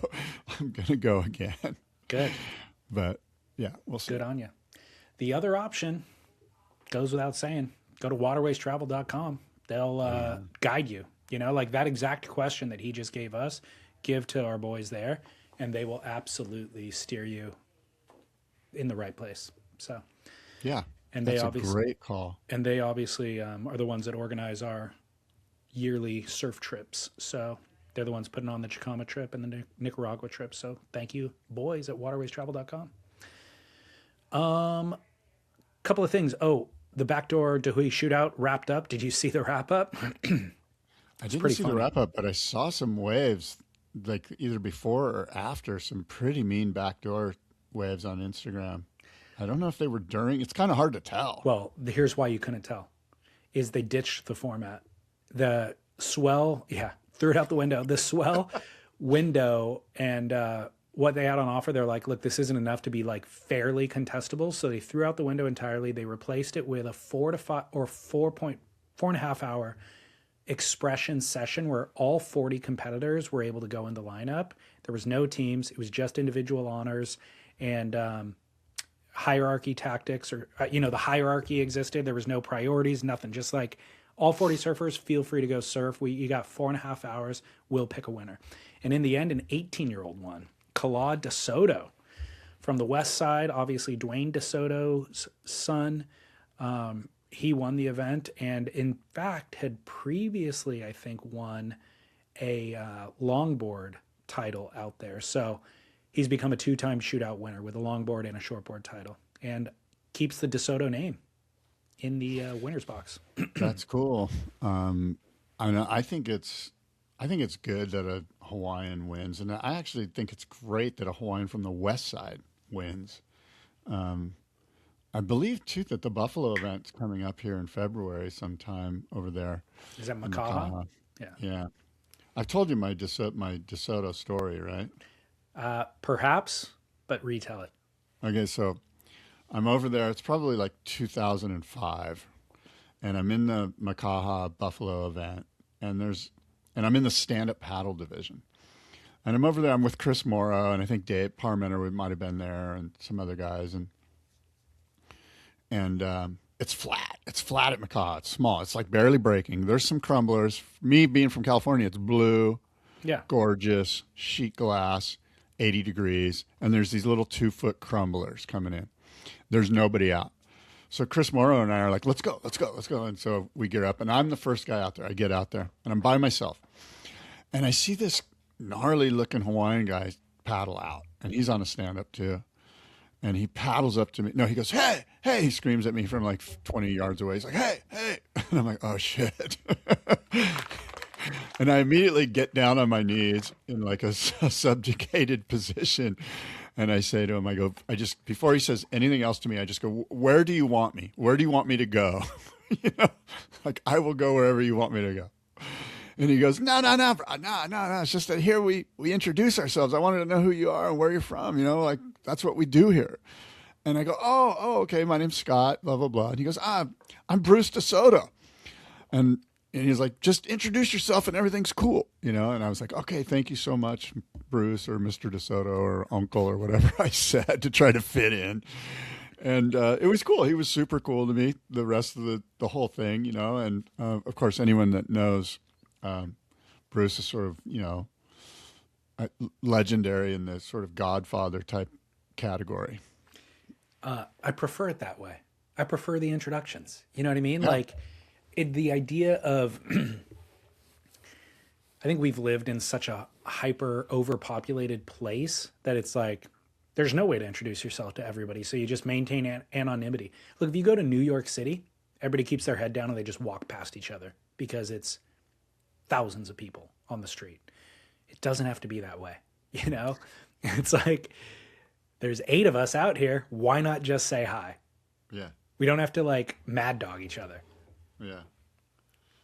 I'm going to go again. Good. But yeah, we'll see. Good on you. The other option goes without saying. Go to waterwaystravel.com. They'll guide you. Like that exact question that he just gave us, give to our boys there, and they will absolutely steer you in the right place. So, yeah, and that's a great call. And they obviously are the ones that organize our yearly surf trips. So they're the ones putting on the Chicama trip and the Nicaragua trip. So thank you, boys, at waterwaystravel.com. Couple of things. Oh, the Backdoor Dahui Shootout wrapped up. Did you see the wrap up? I didn't see the wrap up, but I saw some waves, like either before or after, some pretty mean backdoor waves on Instagram. I don't know if they were during. It's kind of hard to tell. Well, here's why you couldn't tell. Is they ditched the format. The swell, threw it out the window. The swell window and what they had on offer, they're like, look, this isn't enough to be like fairly contestable. So they threw out the window entirely. They replaced it with a 4 to 5 or 4.5 hour expression session where all 40 competitors were able to go in the lineup. There was no teams. It was just individual honors. And hierarchy tactics or, the hierarchy existed. There was no priorities, nothing. Just like all 40 surfers, feel free to go surf. You got 4.5 hours. We'll pick a winner. And in the end, an 18-year-old won. Claude DeSoto from the West Side, obviously Dwayne DeSoto's son. He won the event and, in fact, had previously, I think, won a longboard title out there. So he's become a 2-time shootout winner with a longboard and a shortboard title, and keeps the DeSoto name in the winner's box. That's cool. I think it's good that a Hawaiian wins, and I actually think it's great that a Hawaiian from the West Side wins. I believe too that the Buffalo event's coming up here in February sometime over there. Is that Makaha? Yeah. Yeah. I've told you my DeSoto story, right? Perhaps, but retell it. Okay, so I'm over there. It's probably like 2005, and I'm in the Makaha Buffalo event, and I'm in the stand-up paddle division, and I'm over there. I'm with Chris Morrow, and I think Dave Parmenter might have been there, and some other guys, and it's flat. It's flat at Makaha. It's small. It's like barely breaking. There's some crumblers. Me being from California, it's blue, Yeah. gorgeous, sheet glass, 80 degrees, and there's these little 2-foot crumblers coming in. There's nobody out. So Chris Morrow and I are like, let's go. And so we get up, and I'm the first guy out there. I get out there, and I'm by myself. And I see this gnarly-looking Hawaiian guy paddle out, and he's on a stand-up too. And he paddles up to me. No, he goes, hey, hey. He screams at me from like 20 yards away. He's like, hey, hey. And I'm like, oh, shit. And I immediately get down on my knees in like a subjugated position. And I say to him, before he says anything else to me, I just go, where do you want me? Where do you want me to go? Like, I will go wherever you want me to go. And he goes, no. It's just that here we introduce ourselves. I wanted to know who you are and where you're from. Like that's what we do here. And I go, oh, okay. My name's Scott, blah, blah, blah. And he goes, I'm Bruce DeSoto. And he's like, just introduce yourself and everything's cool. And I was like, okay, thank you so much, Bruce or Mr. DeSoto or uncle or whatever I said to try to fit in. And it was cool. He was super cool to me, the rest of the whole thing, And of course, anyone that knows Bruce is sort of, legendary in the sort of Godfather type category. I prefer it that way. I prefer the introductions. You know what I mean? Yeah. Like the idea of, I think we've lived in such a hyper overpopulated place that it's like, there's no way to introduce yourself to everybody. So you just maintain anonymity. Look, if you go to New York City, everybody keeps their head down and they just walk past each other because it's thousands of people on the street. It doesn't have to be that way. It's like, there's 8 of us out here. Why not just say hi? Yeah. We don't have to like mad dog each other. Yeah.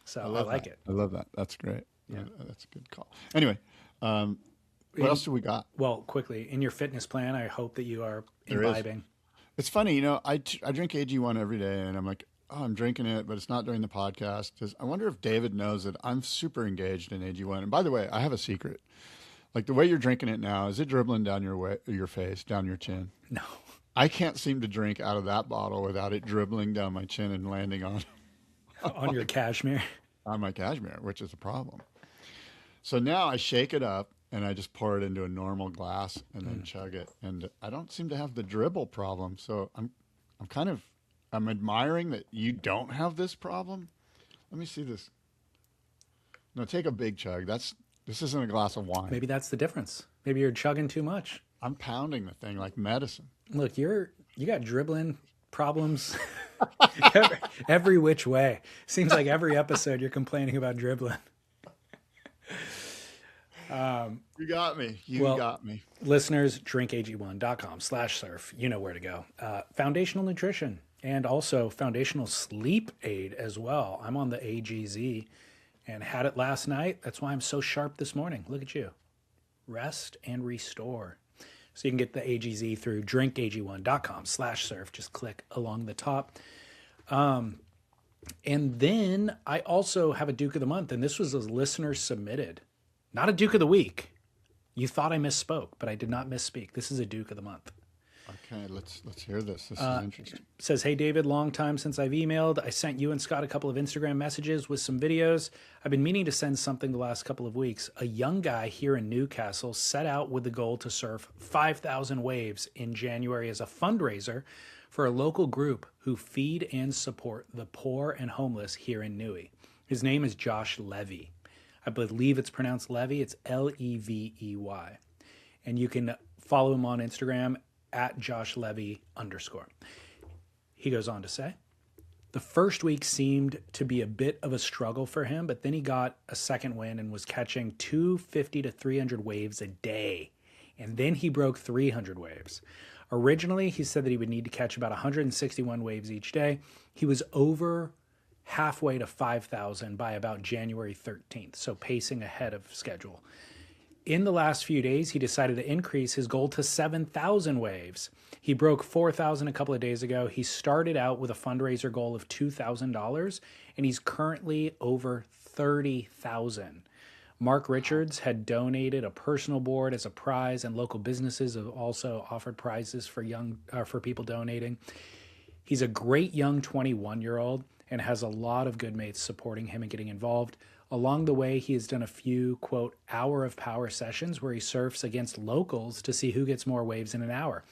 So I like it. I love that. That's great. Yeah. That's a good call. Anyway, what else do we got? Well, quickly, in your fitness plan, I hope that you are There is. imbibing. It's funny, I drink AG1 every day, and I'm like, oh, I'm drinking it, but it's not during the podcast. I wonder if David knows that I'm super engaged in AG1. And by the way, I have a secret. Like the way you're drinking it now, is it dribbling down your face, down your chin? No. I can't seem to drink out of that bottle without it dribbling down my chin and landing on On your cashmere. on my cashmere, which is a problem. So now I shake it up and I just pour it into a normal glass and then chug it. And I don't seem to have the dribble problem. So I'm admiring that you don't have this problem. Let me see this. No, take a big chug. This isn't a glass of wine. Maybe that's the difference. Maybe you're chugging too much. I'm pounding the thing like medicine. Look, you got dribbling problems every which way. Seems like every episode you're complaining about dribbling. You got me. Got me. Listeners, drinkag1.com/surf. You know where to go. Foundational nutrition and also foundational sleep aid as well. I'm on the AGZ and had it last night. That's why I'm so sharp this morning. Look at you. Rest and restore. So you can get the AGZ through drinkag1.com/surf. Just click along the top. And then I also have a Duke of the Month, and this was a listener submitted. Not a Duke of the Week. You thought I misspoke, but I did not misspeak. This is a Duke of the Month. Okay, let's hear this. This is interesting. Says, hey, David, long time since I've emailed. I sent you and Scott a couple of Instagram messages with some videos. I've been meaning to send something the last couple of weeks. A young guy here in Newcastle set out with the goal to surf 5,000 waves in January as a fundraiser for a local group who feed and support the poor and homeless here in Newey. His name is Josh Levey. I believe it's pronounced Levey. It's Levey. And you can follow him on Instagram at @JoshLevey_. He goes on to say, the first week seemed to be a bit of a struggle for him, but then he got a second win and was catching 250 to 300 waves a day. And then he broke 300 waves. Originally, he said that he would need to catch about 161 waves each day. He was over halfway to 5,000 by about January 13th, so pacing ahead of schedule. In the last few days, he decided to increase his goal to 7,000 waves. He broke 4,000 a couple of days ago. He started out with a fundraiser goal of $2,000, and he's currently over 30,000. Mark Richards had donated a personal board as a prize, and local businesses have also offered prizes for people donating. He's a great young 21-year-old and has a lot of good mates supporting him and getting involved. Along the way, he has done a few, quote, hour of power sessions where he surfs against locals to see who gets more waves in an hour.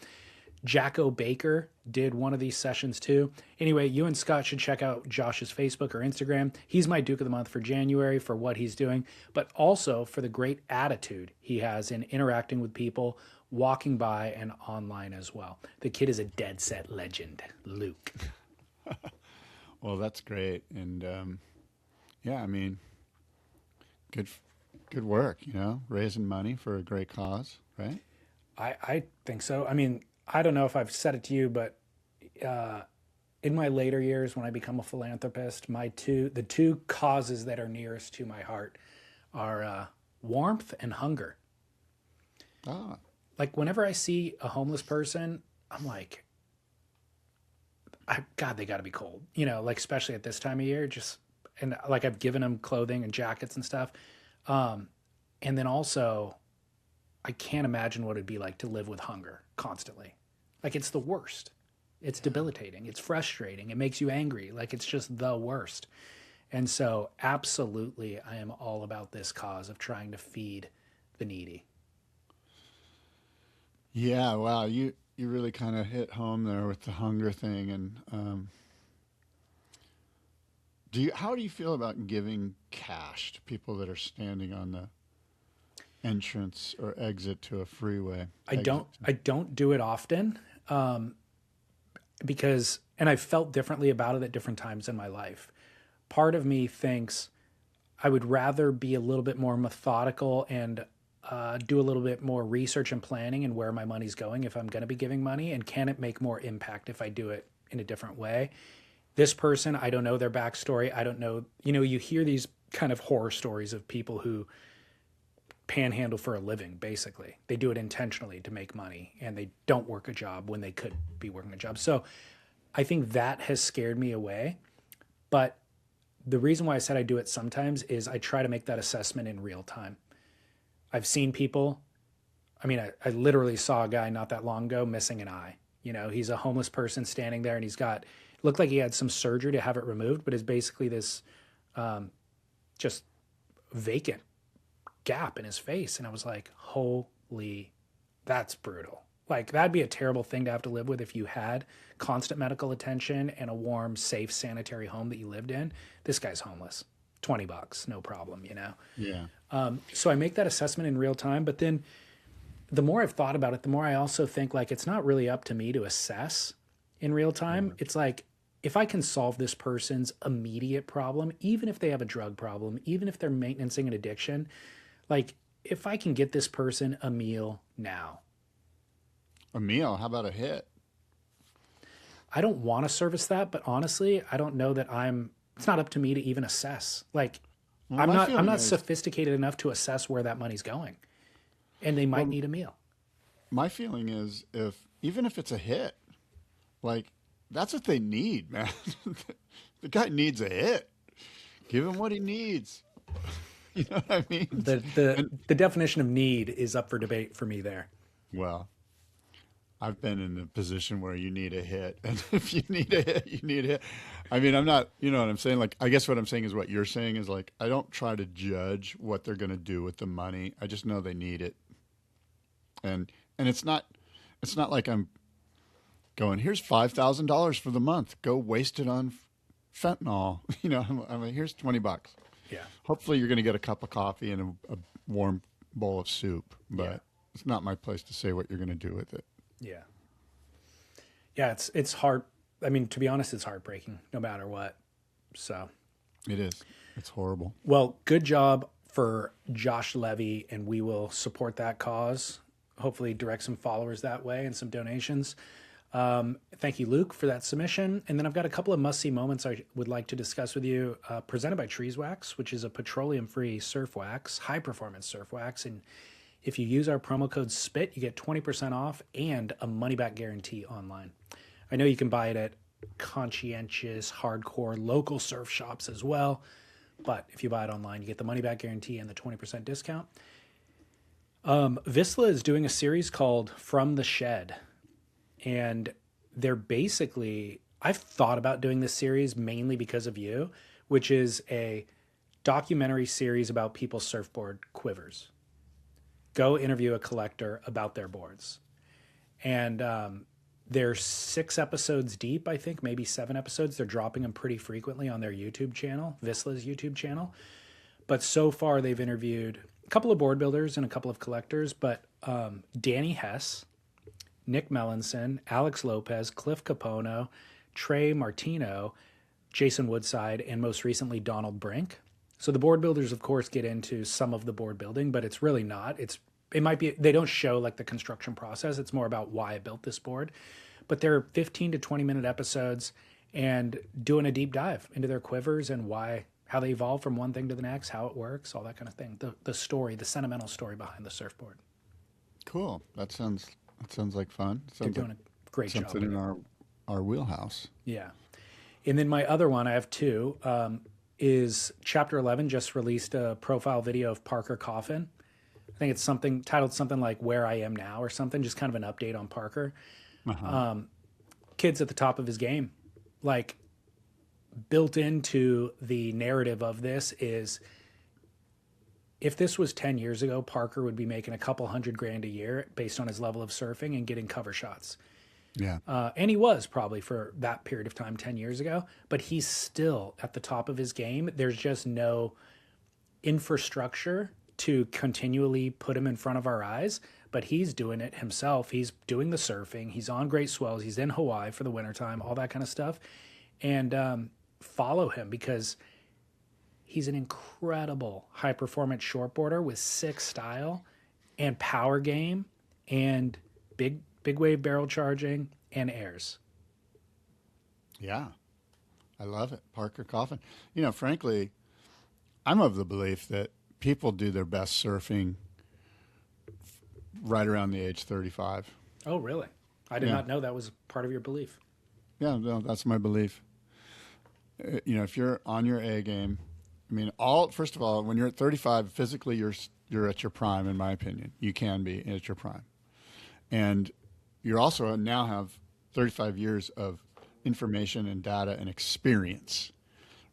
Jacko Baker did one of these sessions too. Anyway, you and Scott should check out Josh's Facebook or Instagram. He's my Duke of the Month for January for what he's doing, but also for the great attitude he has in interacting with people, walking by, and online as well. The kid is a dead set legend. Luke. Well, that's great. And yeah, I mean, good work, raising money for a great cause, right? I think so. I mean, I don't know if I've said it to you, but in my later years, when I become a philanthropist, the two causes that are nearest to my heart are warmth and hunger. Ah. Like whenever I see a homeless person, I'm like, God, they got to be cold. Like especially at this time of year, and like I've given them clothing and jackets and stuff. And then also, I can't imagine what it'd be like to live with hunger constantly. Like it's the worst. It's debilitating. It's frustrating. It makes you angry. Like it's just the worst. And so absolutely, I am all about this cause of trying to feed the needy. Yeah, wow, you really kind of hit home there with the hunger thing. And how do you feel about giving cash to people that are standing on the entrance or exit to a freeway? I don't do it often because, and I've felt differently about it at different times in my life. Part of me thinks I would rather be a little bit more methodical and do a little bit more research and planning and where my money's going if I'm going to be giving money, and can it make more impact if I do it in a different way? This person, I don't know their backstory. I don't know, you hear these kind of horror stories of people who panhandle for a living, basically. They do it intentionally to make money, and they don't work a job when they could be working a job. So I think that has scared me away. But the reason why I said I do it sometimes is I try to make that assessment in real time. I've seen people, I literally saw a guy not that long ago missing an eye. He's a homeless person standing there, and looked like he had some surgery to have it removed, but is basically this just vacant gap in his face. And I was like, holy, that's brutal. Like that'd be a terrible thing to have to live with if you had constant medical attention and a warm, safe, sanitary home that you lived in. This guy's homeless. $20, no problem, Yeah. So I make that assessment in real time, but then the more I've thought about it, the more I also think like it's not really up to me to assess in real time. Mm-hmm. It's like, if I can solve this person's immediate problem, even if they have a drug problem, even if they're maintaining an addiction, like if I can get this person a meal now. A meal? How about a hit? I don't want to service that, but honestly, I don't know that it's not up to me to even assess. Like well, I'm not sophisticated enough to assess where that money's going. And they might need a meal. My feeling is even if it's a hit, like that's what they need, man. The guy needs a hit. Give him what he needs. You know what I mean? The definition of need is up for debate for me there. Well, I've been in the position where you need a hit, and if you need a hit, you need a hit. I mean, I'm not, you know what I'm saying? Like, I guess what I'm saying is what you're saying is like, I don't try to judge what they're going to do with the money. I just know they need it, and it's not like I'm going, here's $5,000 for the month. Go waste it on fentanyl. You know, I'm like, here's $20. Yeah. Hopefully, you're going to get a cup of coffee and a warm bowl of soup, but Yeah. it's not my place to say what you're going to do with it. Yeah. Yeah, it's hard. I mean, to be honest, it's heartbreaking no matter what. So It is. It's horrible. well, good job for Josh Levey, and we will support that cause. Hopefully direct some followers that way and some donations. Thank you, Luke, for that submission. And then I've got a couple of must-see moments I would like to discuss with you, presented by Trees Wax, which is a petroleum-free surf wax, high-performance surf wax. And if you use our promo code SPIT, you get 20% off and a money-back guarantee online. I know you can buy it at conscientious, hardcore local surf shops as well. But if you buy it online, you get the money-back guarantee and the 20% discount. Vissla is doing a series called From the Shed. And they're basically, I've thought about doing this series mainly because of you, which is a documentary series about people's surfboard quivers. Go interview a collector about their boards. And they're 6 episodes deep, I think, maybe 7 episodes. They're dropping them pretty frequently on their YouTube channel, Vissla's YouTube channel. But so far, they've interviewed a couple of board builders and a couple of collectors, but Danny Hess, Nick Melanson, Alex Lopez, Cliff Capono, Trey Martino, Jason Woodside, and most recently Donald Brink. So the board builders, of course, get into some of the board building, but it's really not. It might be, they don't show like the construction process. It's more about why I built this board. But they're 15 to 20 minute episodes and doing a deep dive into their quivers and how they evolve from one thing to the next, how it works, all that kind of thing. The story, the sentimental story behind the surfboard. Cool. That sounds like fun. They're doing a great job. Something in our wheelhouse. Yeah. And then my other one, I have 2, is Chapter 11 just released a profile video of Parker Coffin. I think it's titled something like Where I Am Now or something, just kind of an update on Parker. Uh-huh. Kid's at the top of his game. Like, built into the narrative of this is, if this was 10 years ago, Parker would be making a couple $100,000 a year based on his level of surfing and getting cover shots. Yeah. And he was probably for that period of time 10 years ago, but he's still at the top of his game. There's just no infrastructure to continually put him in front of our eyes, but he's doing it himself. He's doing the surfing. He's on great swells. He's in Hawaii for the wintertime, all that kind of stuff. And follow him because he's an incredible high-performance shortboarder with sick style and power game and big wave barrel charging and airs. Yeah. I love it. Parker Coffin. You know, frankly, I'm of the belief that people do their best surfing right around the age 35. Oh, really? I did not know that was part of your belief. Yeah, no, that's my belief. You know, if you're on your A game, I mean, first of all, when you're at 35, physically you're at your prime, in my opinion. You can be at your prime. And you also now have 35 years of information and data and experience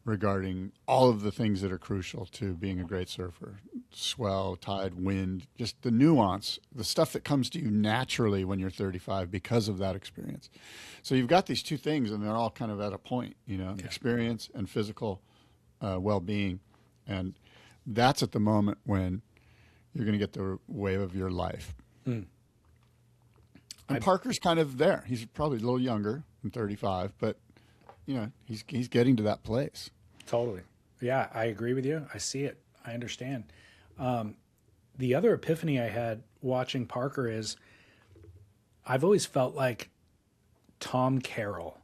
regarding all of the things that are crucial to being a great surfer. Swell, tide, wind, just the nuance, the stuff that comes to you naturally when you're 35 because of that experience. So you've got these two things and they're all kind of at a point, you know, experience and physical well-being. And that's at the moment when you're going to get the wave of your life. And Parker's kind of there. He's probably a little younger than 35, but you know, he's getting to that place. Totally. Yeah, I agree with you. I see it. I understand. The other epiphany I had watching Parker is I've always felt like Tom Carroll,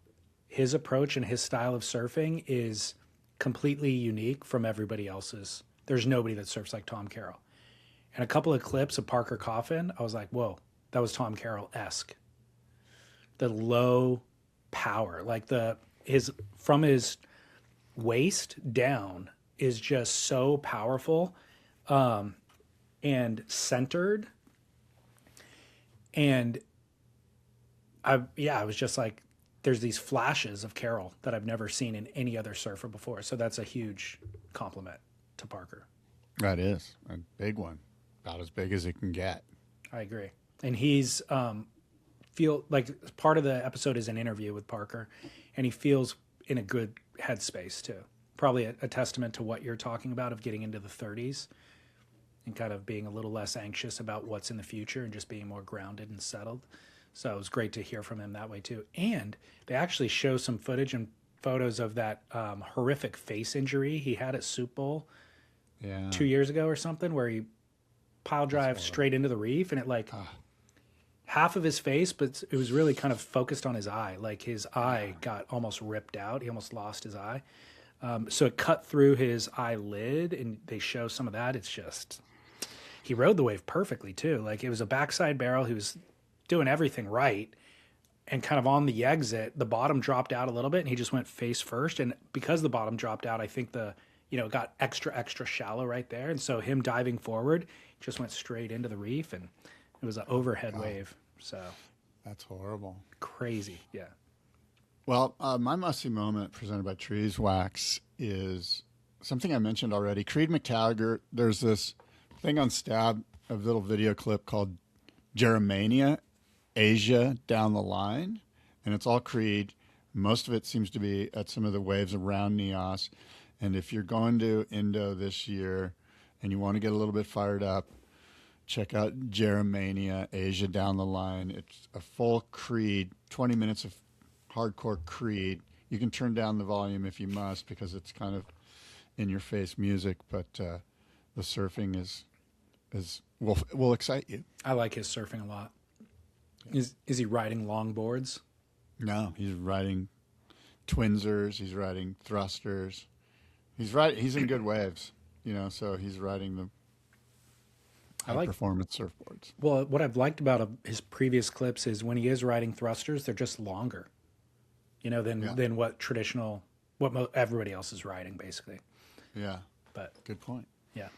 his approach and his style of surfing is completely unique from everybody else's. There's nobody that surfs like Tom Carroll. And a couple of clips of Parker Coffin, I was like, whoa, that was Tom Carroll-esque. The low power, like from his waist down is just so powerful and centered. And I was just like, there's these flashes of Carroll that I've never seen in any other surfer before. So that's a huge compliment to Parker. That is a big one, about as big as it can get. I agree. And he's feel like part of the episode is an interview with Parker, and he feels in a good headspace too. Probably a testament to what you're talking about of getting into the 30s and kind of being a little less anxious about what's in the future and just being more grounded and settled. So it was great to hear from him that way too. And they actually show some footage and photos of that horrific face injury he had at Soup Bowl 2 years ago or something, where he pile drive straight into the reef, and it half of his face, but it was really kind of focused on his eye. Like his eye got almost ripped out. He almost lost his eye. So it cut through his eyelid, and they show some of that. It's just, he rode the wave perfectly too. Like it was a backside barrel. He was doing everything right. And kind of on the exit, the bottom dropped out a little bit, and he just went face first. And because the bottom dropped out, I think it got extra shallow right there. And so him diving forward just went straight into the reef, and it was an overhead wave. So that's horrible. Crazy. Yeah. Well, my must-see moment presented by Trees Wax is something I mentioned already. Creed McTaggart, there's this thing on Stab, a little video clip called Germania, Asia Down the Line, and it's all Creed. Most of it seems to be at some of the waves around Nias. And if you're going to Indo this year and you want to get a little bit fired up, check out Germania, Asia Down the Line. It's a full Creed, 20 minutes of hardcore Creed. You can turn down the volume if you must, because it's kind of in-your-face music, but the surfing will excite you. I like his surfing a lot. Is he riding longboards? No, he's riding twinsers. He's riding thrusters. He's in good waves, so he's riding the high-performance surfboards. Well, what I've liked about his previous clips is when he is riding thrusters, they're just longer, than what everybody else is riding, basically. Yeah, but good point. Yeah.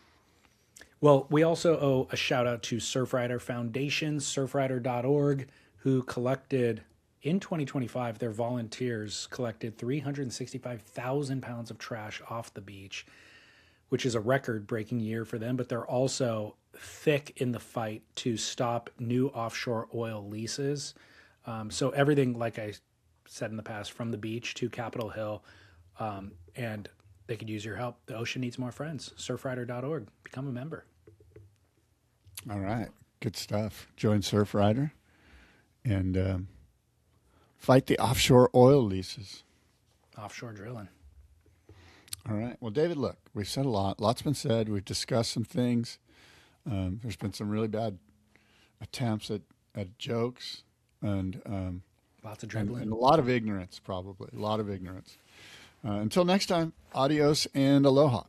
Well, we also owe a shout-out to Surfrider Foundation, surfrider.org, who collected, in 2025, their volunteers collected 365,000 pounds of trash off the beach, which is a record-breaking year for them, but they're also thick in the fight to stop new offshore oil leases. So everything, like I said in the past, from the beach to Capitol Hill, and they could use your help. The ocean needs more friends. Surfrider.org. Become a member. All right. Good stuff. Join Surfrider and fight the offshore oil leases. Offshore drilling. All right. Well, David, look, we've said a lot. Lots been said. We've discussed some things. There's been some really bad attempts at jokes and lots of dribbling. And a lot of ignorance, probably. A lot of ignorance. Until next time, adios and aloha.